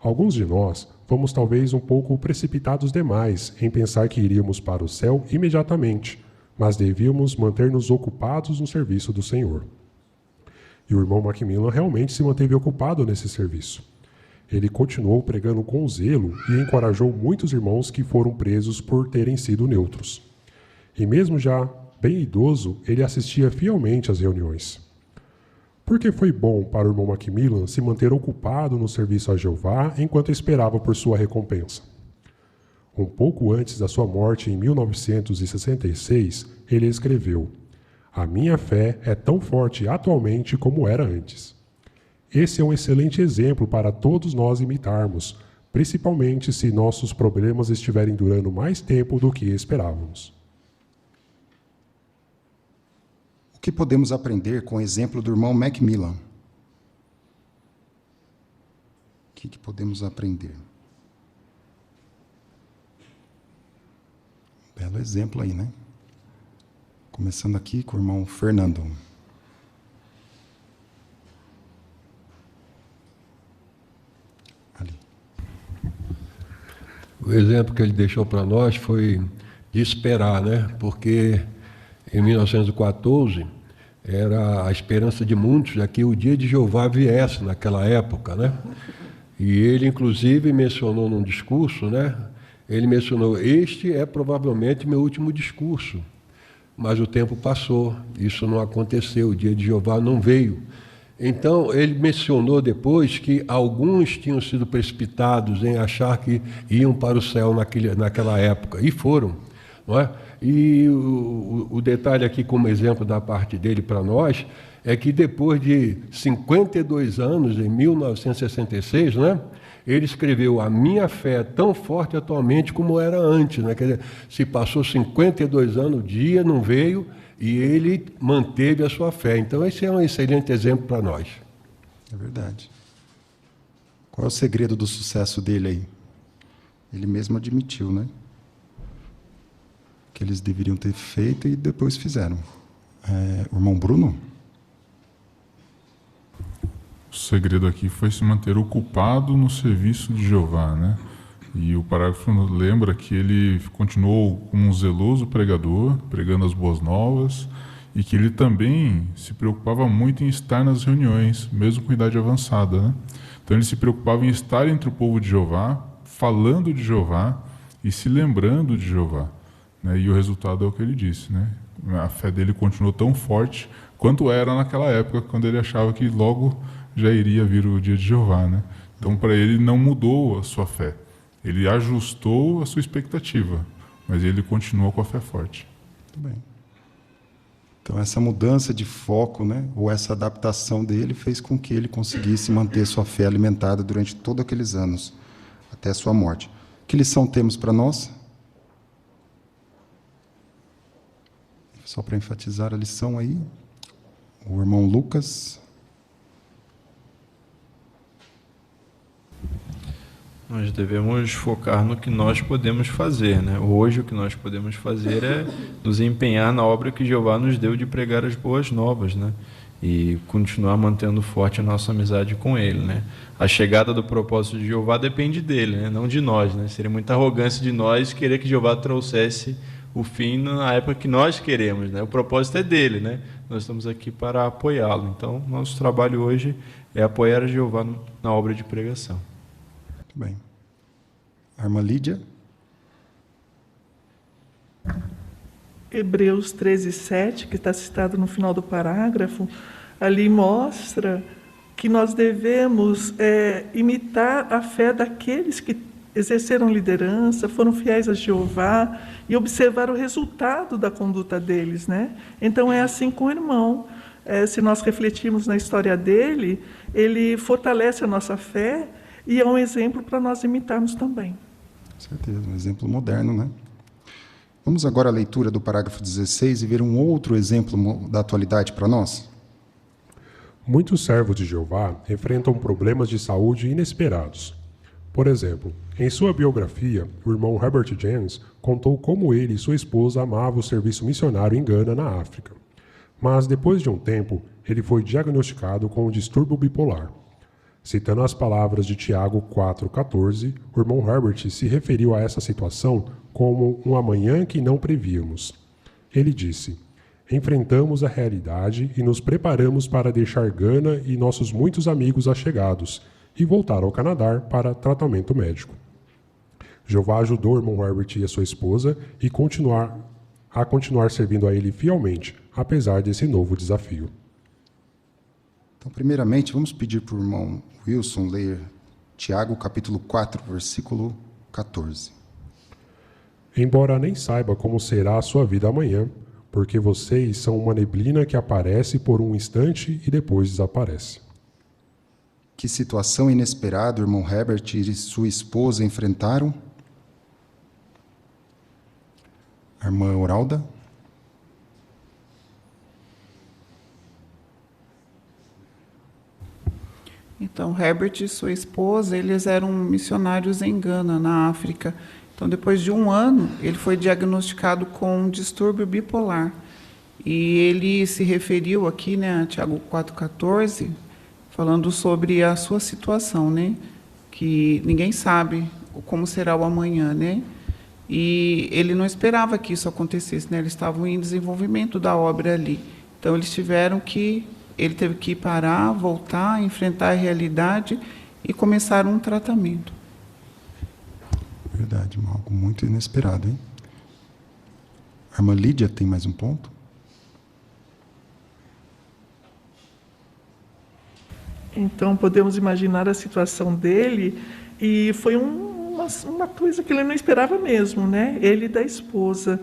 "Alguns de nós fomos talvez um pouco precipitados demais em pensar que iríamos para o céu imediatamente, mas devíamos manter-nos ocupados no serviço do Senhor." E o irmão Macmillan realmente se manteve ocupado nesse serviço. Ele continuou pregando com zelo e encorajou muitos irmãos que foram presos por terem sido neutros. E mesmo já bem idoso, ele assistia fielmente às reuniões. Porque foi bom para o irmão Macmillan se manter ocupado no serviço a Jeová enquanto esperava por sua recompensa. Um pouco antes da sua morte, em 1966, ele escreveu: "A minha fé é tão forte atualmente como era antes." Esse é um excelente exemplo para todos nós imitarmos, principalmente se nossos problemas estiverem durando mais tempo do que esperávamos. O que podemos aprender com o exemplo do irmão Macmillan? O que podemos aprender? Belo exemplo aí, né? Começando aqui com o irmão Fernando. O exemplo que ele deixou para nós foi de esperar, né? Porque em 1914 era a esperança de muitos a que o dia de Jeová viesse naquela época, né? E ele, inclusive, mencionou num discurso, né? Ele mencionou: "Este é provavelmente meu último discurso." Mas o tempo passou, isso não aconteceu, o dia de Jeová não veio. Então, ele mencionou depois que alguns tinham sido precipitados em achar que iam para o céu naquela época, e foram, não é? E o detalhe aqui, como exemplo da parte dele para nós, é que depois de 52 anos, em 1966, né, ele escreveu: "A minha fé é tão forte atualmente como era antes." Né? Quer dizer, se passou 52 anos, o dia não veio, e ele manteve a sua fé. Então, esse é um excelente exemplo para nós. É verdade. Qual é o segredo do sucesso dele aí? Ele mesmo admitiu, né? Que eles deveriam ter feito e depois fizeram. O irmão Bruno? O segredo aqui foi se manter ocupado no serviço de Jeová, né? E o parágrafo lembra que ele continuou como um zeloso pregador, pregando as boas novas, e que ele também se preocupava muito em estar nas reuniões, mesmo com idade avançada, né? Então ele se preocupava em estar entre o povo de Jeová, falando de Jeová e se lembrando de Jeová, né? E o resultado é o que ele disse, né? A fé dele continuou tão forte quanto era naquela época, quando ele achava que logo já iria vir o dia de Jeová, né? Então, para ele, não mudou a sua fé. Ele ajustou a sua expectativa, mas ele continuou com a fé forte. Muito bem. Então, essa mudança de foco, né, ou essa adaptação dele fez com que ele conseguisse manter sua fé alimentada durante todos aqueles anos, até a sua morte. Que lição temos para nós? Só para enfatizar a lição aí, o irmão Lucas. Nós devemos focar no que nós podemos fazer, né? Hoje o que nós podemos fazer é nos empenhar na obra que Jeová nos deu de pregar as boas novas, né? E continuar mantendo forte a nossa amizade com Ele, né? A chegada do propósito de Jeová depende dele, né? Não de nós, né? Seria muita arrogância de nós querer que Jeová trouxesse o fim na época que nós queremos, né? O propósito é dele, né? Nós estamos aqui para apoiá-lo. Então, nosso trabalho hoje é apoiar a Jeová na obra de pregação. Muito bem. A irmã Lídia. Hebreus 13:7, que está citado no final do parágrafo, ali mostra que nós devemos imitar a fé daqueles que exerceram liderança, foram fiéis a Jeová e observar o resultado da conduta deles, né? Então é assim com o irmão. Se nós refletirmos na história dele, ele fortalece a nossa fé e é um exemplo para nós imitarmos também. Com certeza, um exemplo moderno, né? Vamos agora à leitura do parágrafo 16 e ver um outro exemplo da atualidade para nós? Muitos servos de Jeová enfrentam problemas de saúde inesperados. Por exemplo, em sua biografia, o irmão Herbert James contou como ele e sua esposa amavam o serviço missionário em Gana, na África. Mas, depois de um tempo, ele foi diagnosticado com um distúrbio bipolar. Citando as palavras de Tiago 4,14, o irmão Herbert se referiu a essa situação como um amanhã que não prevíamos. Ele disse: enfrentamos a realidade e nos preparamos para deixar Gana e nossos muitos amigos achegados e voltar ao Canadá para tratamento médico. Jeová ajudou o irmão Herbert e a sua esposa a continuar servindo a ele fielmente, apesar desse novo desafio. Então, primeiramente, vamos pedir para o irmão Wilson ler Tiago, capítulo 4, versículo 14. Embora nem saiba como será a sua vida amanhã, porque vocês são uma neblina que aparece por um instante e depois desaparece. Que situação inesperada o irmão Herbert e sua esposa enfrentaram? A irmã Oralda? Então, Herbert e sua esposa, eles eram missionários em Gana, na África. Então, depois de um ano, ele foi diagnosticado com um distúrbio bipolar. E ele se referiu aqui, né, a Tiago 4,14, falando sobre a sua situação, né, que ninguém sabe como será o amanhã, né, e ele não esperava que isso acontecesse, né, eles estavam em desenvolvimento da obra ali. Então, ele teve que parar, voltar, enfrentar a realidade e começar um tratamento. Verdade, algo muito inesperado, hein? A irmã Lídia tem mais um ponto? Então, podemos imaginar a situação dele, e foi uma coisa que ele não esperava mesmo, né? Ele e da esposa.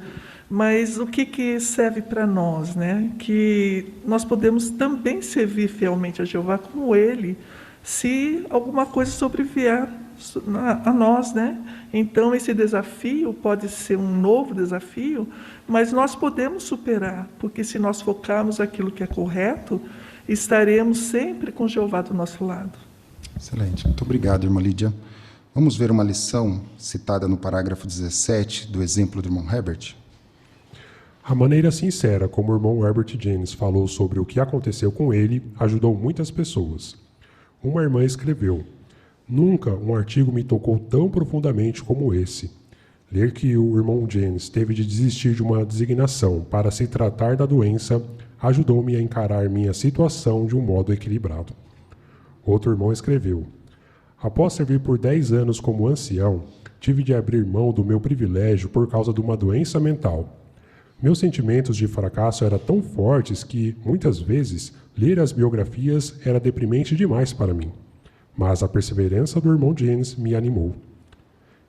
Mas o que serve para nós, né? Que nós podemos também servir fielmente a Jeová como ele, se alguma coisa sobrevier a nós, né? Então, esse desafio pode ser um novo desafio, mas nós podemos superar, porque se nós focarmos naquilo que é correto, estaremos sempre com Jeová do nosso lado. Excelente. Muito obrigado, irmã Lídia. Vamos ver uma lição citada no parágrafo 17 do exemplo do irmão Herbert? A maneira sincera como o irmão Herbert James falou sobre o que aconteceu com ele ajudou muitas pessoas. Uma irmã escreveu: nunca um artigo me tocou tão profundamente como esse. Ler que o irmão James teve de desistir de uma designação para se tratar da doença ajudou-me a encarar minha situação de um modo equilibrado. Outro irmão escreveu: após servir por 10 anos como ancião, tive de abrir mão do meu privilégio por causa de uma doença mental. Meus sentimentos de fracasso eram tão fortes que, muitas vezes, ler as biografias era deprimente demais para mim. Mas a perseverança do irmão James me animou.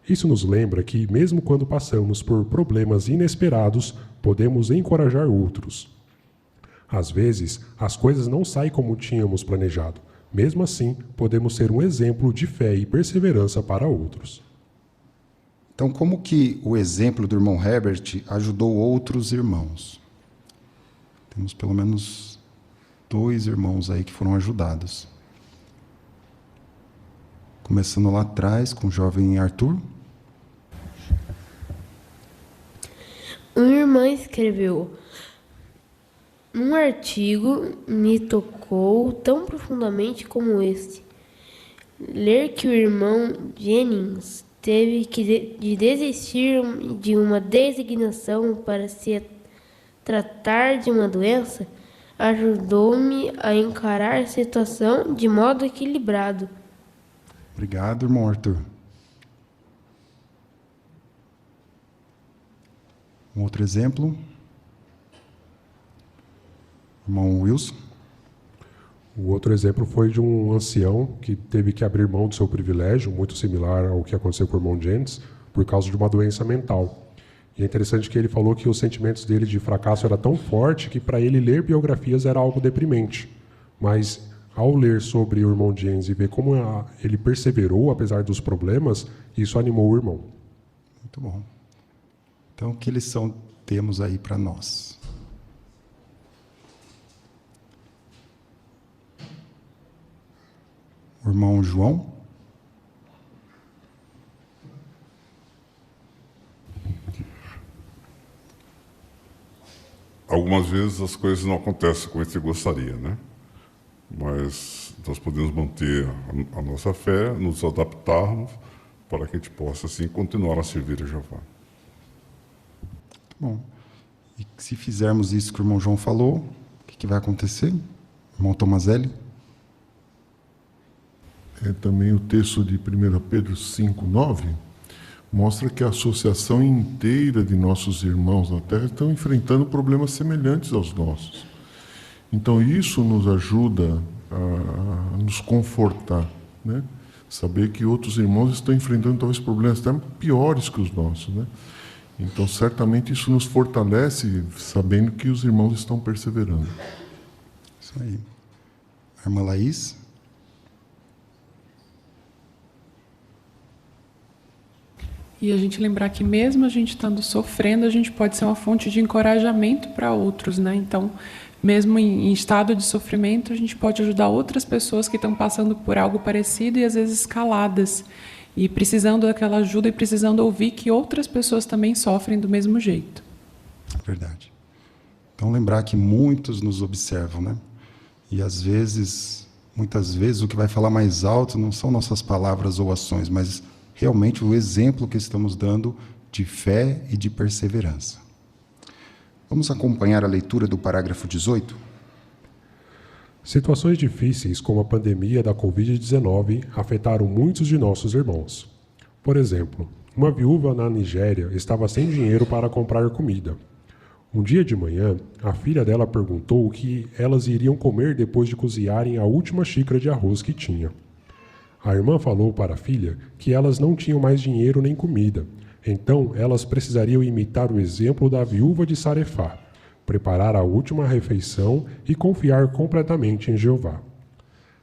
Isso nos lembra que, mesmo quando passamos por problemas inesperados, podemos encorajar outros. Às vezes, as coisas não saem como tínhamos planejado. Mesmo assim, podemos ser um exemplo de fé e perseverança para outros. Então, como que o exemplo do irmão Herbert ajudou outros irmãos? Temos pelo menos 2 irmãos aí que foram ajudados. Começando lá atrás com o jovem Arthur. Uma irmã escreveu: um artigo me tocou tão profundamente como este. Ler que o irmão Jennings teve de desistir de uma designação para se tratar de uma doença ajudou-me a encarar a situação de modo equilibrado. Obrigado, irmão Arthur. Um outro exemplo. Irmão Wilson. O outro exemplo foi de um ancião que teve que abrir mão do seu privilégio, muito similar ao que aconteceu com o irmão James, por causa de uma doença mental. E é interessante que ele falou que os sentimentos dele de fracasso eram tão fortes que para ele ler biografias era algo deprimente. Mas ao ler sobre o irmão James e ver como ele perseverou apesar dos problemas, isso animou o irmão. Muito bom. Então, que lição temos aí para nós? O irmão João? Algumas vezes as coisas não acontecem como a gente gostaria, né? Mas nós podemos manter a nossa fé, nos adaptarmos para que a gente possa, assim, continuar a servir a Jeová. Bom, e se fizermos isso que o irmão João falou, o que vai acontecer? Irmão Tomazelli? Também o texto de 1 Pedro 5:9 mostra que a associação inteira de nossos irmãos na Terra estão enfrentando problemas semelhantes aos nossos. Então isso nos ajuda a nos confortar, né? Saber que outros irmãos estão enfrentando talvez problemas até piores que os nossos, né? Então certamente isso nos fortalece, sabendo que os irmãos estão perseverando. Isso aí. A irmã Laís? E a gente lembrar que mesmo a gente estando sofrendo, a gente pode ser uma fonte de encorajamento para outros, né? Então, mesmo em estado de sofrimento, a gente pode ajudar outras pessoas que estão passando por algo parecido e às vezes caladas, e precisando daquela ajuda e precisando ouvir que outras pessoas também sofrem do mesmo jeito. Verdade. Então, lembrar que muitos nos observam, né? E às vezes, muitas vezes, o que vai falar mais alto não são nossas palavras ou ações, mas realmente o exemplo que estamos dando de fé e de perseverança. Vamos acompanhar a leitura do parágrafo 18? Situações difíceis como a pandemia da Covid-19 afetaram muitos de nossos irmãos. Por exemplo, uma viúva na Nigéria estava sem dinheiro para comprar comida. Um dia de manhã, a filha dela perguntou o que elas iriam comer depois de cozinharem a última xícara de arroz que tinha. A irmã falou para a filha que elas não tinham mais dinheiro nem comida, então elas precisariam imitar o exemplo da viúva de Sarefá, preparar a última refeição e confiar completamente em Jeová.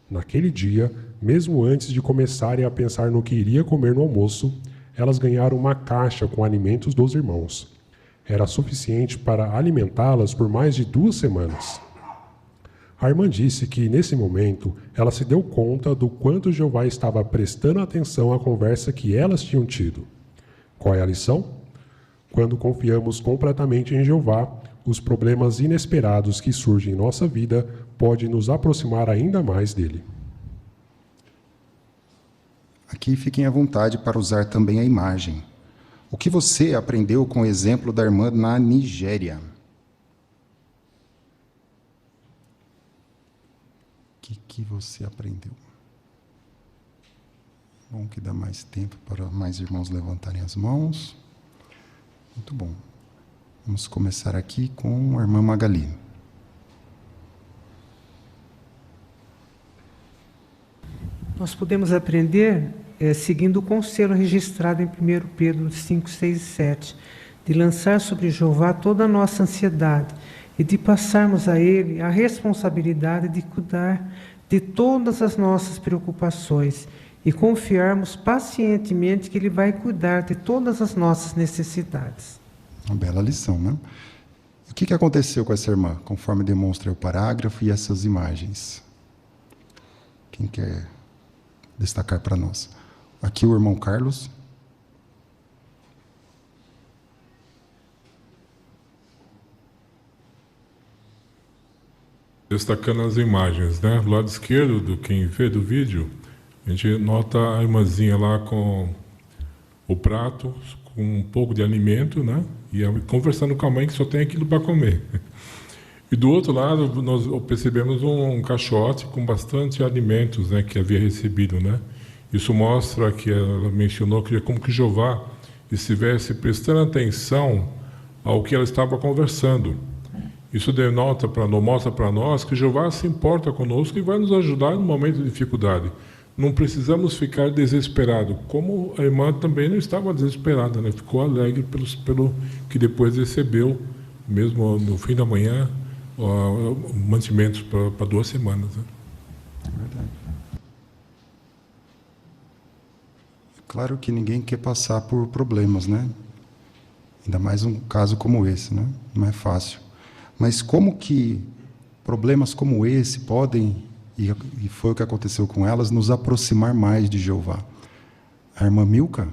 Naquele dia, mesmo antes de começarem a pensar no que iria comer no almoço, elas ganharam uma caixa com alimentos dos irmãos. Era suficiente para alimentá-las por mais de 2 semanas. A irmã disse que, nesse momento, ela se deu conta do quanto Jeová estava prestando atenção à conversa que elas tinham tido. Qual é a lição? Quando confiamos completamente em Jeová, os problemas inesperados que surgem em nossa vida podem nos aproximar ainda mais dele. Aqui fiquem à vontade para usar também a imagem. O que você aprendeu com o exemplo da irmã na Nigéria? O que você aprendeu? Bom que dá mais tempo para mais irmãos levantarem as mãos. Muito bom. Vamos começar aqui com a irmã Magali. Nós podemos aprender seguindo o conselho registrado em 1 Pedro 5, 6 e 7, de lançar sobre Jeová toda a nossa ansiedade e de passarmos a Ele a responsabilidade de cuidar de todas as nossas preocupações e confiarmos pacientemente que Ele vai cuidar de todas as nossas necessidades. Uma bela lição, né? O que aconteceu com essa irmã, conforme demonstra o parágrafo e essas imagens? Quem quer destacar para nós? Aqui o irmão Carlos. Destacando as imagens, né? Do lado esquerdo, do quem vê do vídeo, a gente nota a irmãzinha lá com o prato, com um pouco de alimento, né? E conversando com a mãe que só tem aquilo para comer. E do outro lado, nós percebemos um caixote com bastante alimentos, né? Que havia recebido, né? Isso mostra que ela mencionou que é como que Jeová estivesse prestando atenção ao que ela estava conversando. Isso mostra para nós que Jeová se importa conosco e vai nos ajudar no momento de dificuldade. Não precisamos ficar desesperados, como a irmã também não estava desesperada, né? Ficou alegre pelo que depois recebeu, mesmo no fim da manhã, mantimentos para 2 semanas. Né? É verdade. Claro que ninguém quer passar por problemas, né? Ainda mais um caso como esse, né? Não é fácil. Mas como que problemas como esse podem, e foi o que aconteceu com elas, nos aproximar mais de Jeová? A irmã Milka?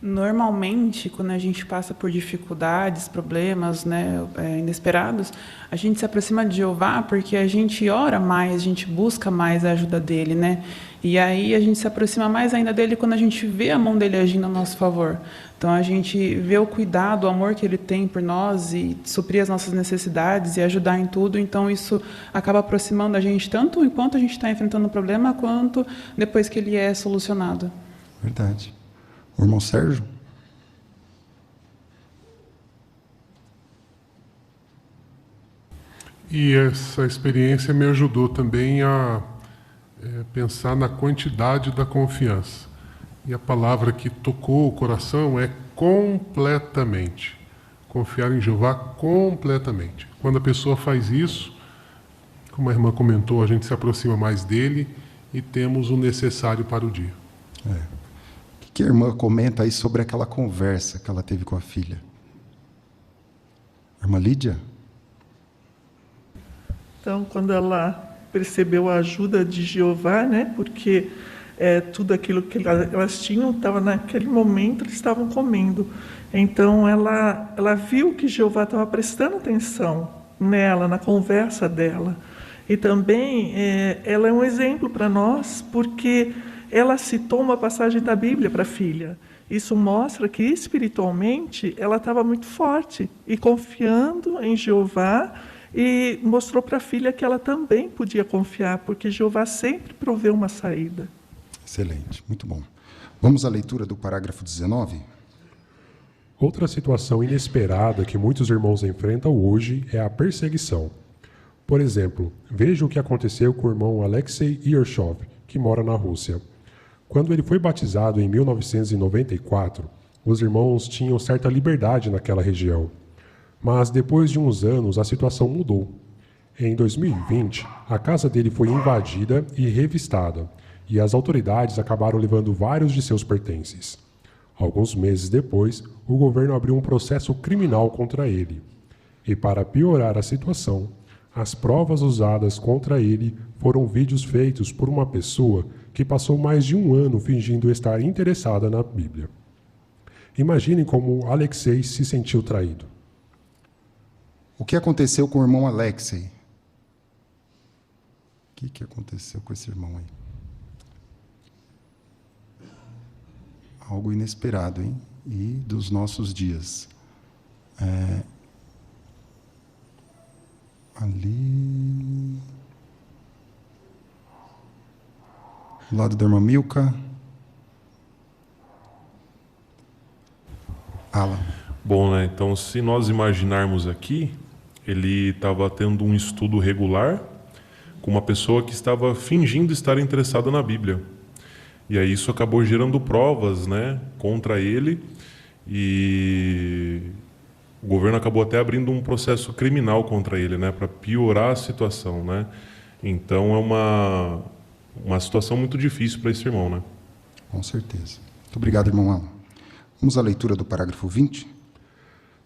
Normalmente, quando a gente passa por dificuldades, problemas, né, inesperados, a gente se aproxima de Jeová porque a gente ora mais, a gente busca mais a ajuda dele, né? E aí a gente se aproxima mais ainda dele quando a gente vê a mão dele agindo a nosso favor. Então a gente vê o cuidado, o amor que ele tem por nós e suprir as nossas necessidades e ajudar em tudo. Então isso acaba aproximando a gente tanto enquanto a gente está enfrentando o problema quanto depois que ele é solucionado. Verdade. O irmão Sérgio? E essa experiência me ajudou também a pensar na quantidade da confiança. E a palavra que tocou o coração é completamente. Confiar em Jeová completamente. Quando a pessoa faz isso, como a irmã comentou, a gente se aproxima mais dele e temos o necessário para o dia. O que a irmã comenta aí sobre aquela conversa que ela teve com a filha? Irmã Lídia? Então, quando ela percebeu a ajuda de Jeová, né, porque tudo aquilo que elas tinham estava naquele momento, eles estavam comendo. Então, ela viu que Jeová estava prestando atenção nela, na conversa dela. E também ela é um exemplo para nós, porque ela citou uma passagem da Bíblia para a filha. Isso mostra que, espiritualmente, ela estava muito forte e confiando em Jeová, e mostrou para a filha que ela também podia confiar, porque Jeová sempre proveu uma saída. Excelente, muito bom. Vamos à leitura do parágrafo 19? Outra situação inesperada que muitos irmãos enfrentam hoje é a perseguição. Por exemplo, veja o que aconteceu com o irmão Alexei Yershov, que mora na Rússia. Quando ele foi batizado em 1994, os irmãos tinham certa liberdade naquela região. Mas depois de uns anos, a situação mudou. Em 2020, a casa dele foi invadida e revistada, e as autoridades acabaram levando vários de seus pertences. Alguns meses depois, o governo abriu um processo criminal contra ele. E para piorar a situação, as provas usadas contra ele foram vídeos feitos por uma pessoa que passou mais de um ano fingindo estar interessada na Bíblia. Imaginem como Alexei se sentiu traído. O que aconteceu com o irmão Alexei? O que aconteceu com esse irmão aí? Algo inesperado, hein? E dos nossos dias. Ali... Do lado da irmã Milka. Alan. Bom, né? Então, se nós imaginarmos aqui, ele estava tendo um estudo regular com uma pessoa que estava fingindo estar interessada na Bíblia. E aí isso acabou gerando provas, né, contra ele, e o governo acabou até abrindo um processo criminal contra ele, né, para piorar a situação, né? Então é uma situação muito difícil para esse irmão, né? Com certeza. Muito obrigado, irmão Alan. Vamos à leitura do parágrafo 20.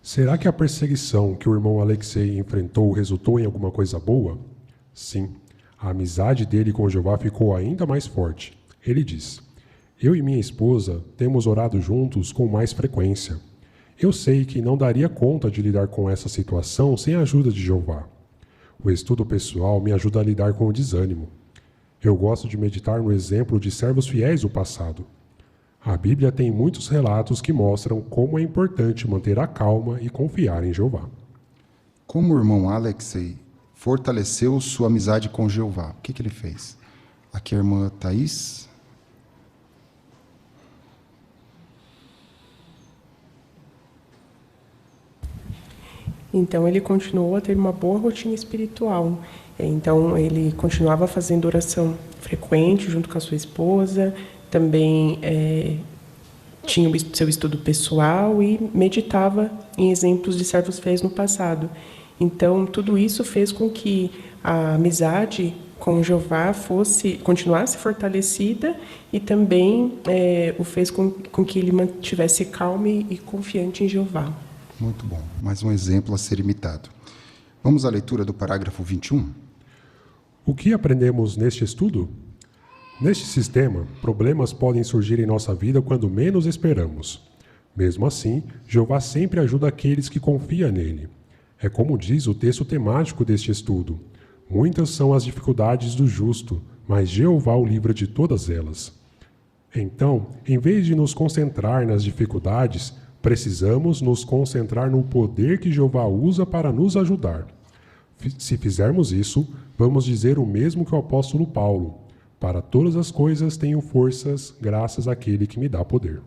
Será que a perseguição que o irmão Alexei enfrentou resultou em alguma coisa boa? Sim. A amizade dele com Jeová ficou ainda mais forte. Ele diz: eu e minha esposa temos orado juntos com mais frequência. Eu sei que não daria conta de lidar com essa situação sem a ajuda de Jeová. O estudo pessoal me ajuda a lidar com o desânimo. Eu gosto de meditar no exemplo de servos fiéis do passado. A Bíblia tem muitos relatos que mostram como é importante manter a calma e confiar em Jeová. Como o irmão Alexei fortaleceu sua amizade com Jeová? O que ele fez? Aqui a irmã Thaís. Então, ele continuou a ter uma boa rotina espiritual. Então, ele continuava fazendo oração frequente junto com a sua esposa, também tinha o seu estudo pessoal e meditava em exemplos de servos fiéis no passado. Então, tudo isso fez com que a amizade com Jeová continuasse fortalecida e também o fez com que ele mantivesse calmo e confiante em Jeová. Muito bom. Mais um exemplo a ser imitado. Vamos à leitura do parágrafo 21. O que aprendemos neste estudo? Neste sistema, problemas podem surgir em nossa vida quando menos esperamos. Mesmo assim, Jeová sempre ajuda aqueles que confiam nele. É como diz o texto temático deste estudo. Muitas são as dificuldades do justo, mas Jeová o livra de todas elas. Então, em vez de nos concentrar nas dificuldades, precisamos nos concentrar no poder que Jeová usa para nos ajudar. Se fizermos isso, vamos dizer o mesmo que o apóstolo Paulo: para todas as coisas tenho forças, graças àquele que me dá poder.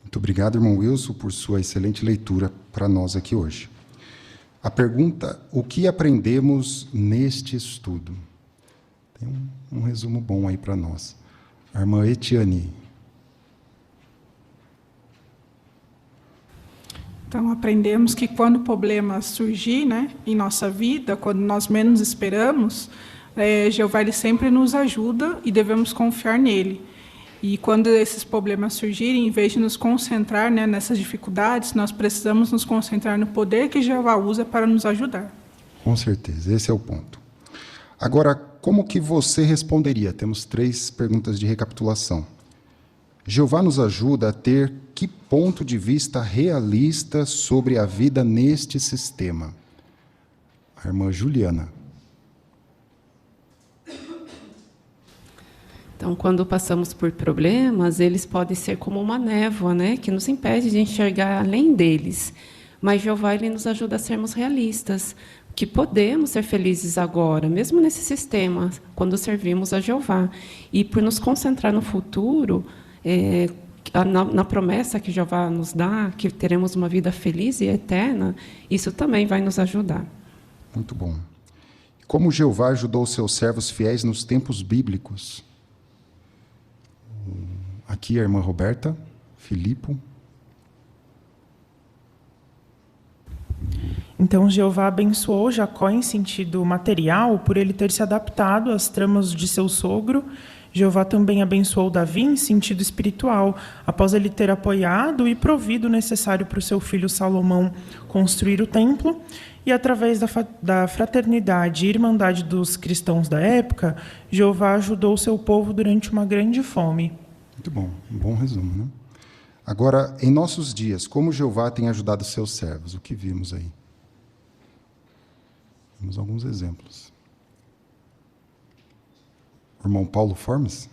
Muito obrigado, irmão Wilson, por sua excelente leitura para nós aqui hoje. A pergunta: o que aprendemos neste estudo? Tem um resumo bom aí para nós. A irmã Etiane. Então, aprendemos que quando o problema surgir, em nossa vida, quando nós menos esperamos, Jeová ele sempre nos ajuda e devemos confiar nele. E quando esses problemas surgirem, em vez de nos concentrar nessas dificuldades, nós precisamos nos concentrar no poder que Jeová usa para nos ajudar. Com certeza, esse é o ponto. Agora, como que você responderia? Temos 3 perguntas de recapitulação. Jeová nos ajuda a ter que ponto de vista realista sobre a vida neste sistema? A irmã Juliana. Então, quando passamos por problemas, eles podem ser como uma névoa, que nos impede de enxergar além deles. Mas Jeová ele nos ajuda a sermos realistas, que podemos ser felizes agora, mesmo nesse sistema, quando servimos a Jeová. E por nos concentrar no futuro, na promessa que Jeová nos dá, que teremos uma vida feliz e eterna, isso também vai nos ajudar. Muito bom. Como Jeová ajudou seus servos fiéis nos tempos bíblicos? Aqui a irmã Roberta, Filipe. Então, Jeová abençoou Jacó em sentido material por ele ter se adaptado às tramas de seu sogro. Jeová também abençoou Davi em sentido espiritual, após ele ter apoiado e provido o necessário para o seu filho Salomão construir o templo. E através da fraternidade e irmandade dos cristãos da época, Jeová ajudou o seu povo durante uma grande fome. Muito bom, um bom resumo, né? Agora, em nossos dias, como Jeová tem ajudado seus servos? O que vimos aí? Vimos alguns exemplos. O irmão Paulo Formes?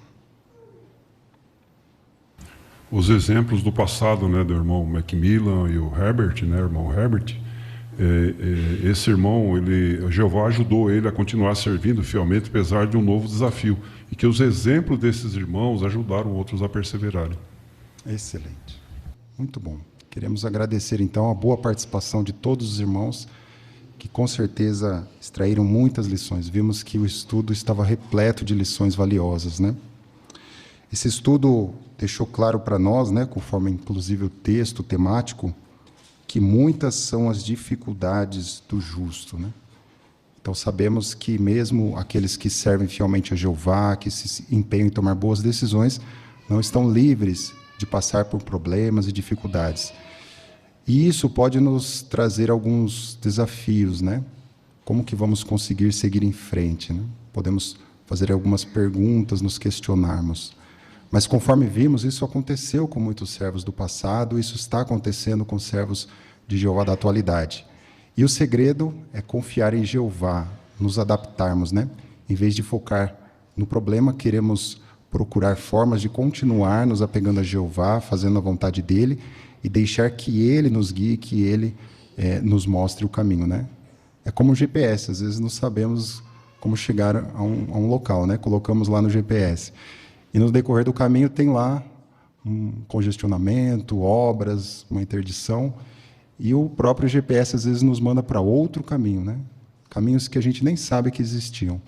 Os exemplos do passado, do irmão Macmillan e o Herbert, o irmão Herbert, esse irmão, Jeová ajudou ele a continuar servindo fielmente, apesar de um novo desafio, e que os exemplos desses irmãos ajudaram outros a perseverarem. Excelente. Muito bom. Queremos agradecer, então, a boa participação de todos os irmãos, que com certeza extraíram muitas lições. Vimos que o estudo estava repleto de lições valiosas, Esse estudo deixou claro para nós, conforme inclusive o texto temático, que muitas são as dificuldades do justo, Então sabemos que mesmo aqueles que servem fielmente a Jeová, que se empenham em tomar boas decisões, não estão livres de passar por problemas e dificuldades. E isso pode nos trazer alguns desafios, Como que vamos conseguir seguir em frente, Podemos fazer algumas perguntas, nos questionarmos. Mas conforme vimos, isso aconteceu com muitos servos do passado, isso está acontecendo com servos de Jeová da atualidade. E o segredo é confiar em Jeová, nos adaptarmos, Em vez de focar no problema, queremos procurar formas de continuar nos apegando a Jeová, fazendo a vontade dele e deixar que ele nos guie, que ele nos mostre o caminho, É como um GPS, às vezes não sabemos como chegar a um local, Colocamos lá no GPS. E no decorrer do caminho tem lá um congestionamento, obras, uma interdição, e o próprio GPS às vezes nos manda para outro caminho, Caminhos que a gente nem sabe que existiam.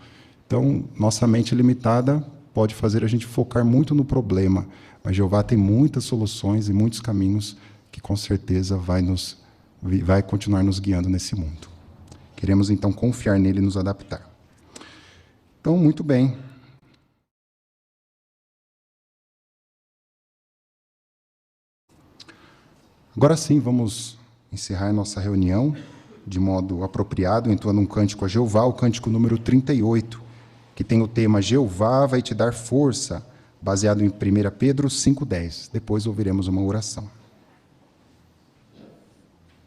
Então, nossa mente limitada pode fazer a gente focar muito no problema, mas Jeová tem muitas soluções e muitos caminhos que com certeza vai continuar nos guiando nesse mundo. Queremos então confiar nele e nos adaptar. Então, muito bem. Agora sim, vamos encerrar nossa reunião de modo apropriado, entoando um cântico a Jeová, o cântico número 38, que tem o tema Jeová vai te dar força, baseado em 1 Pedro 5,10. Depois ouviremos uma oração.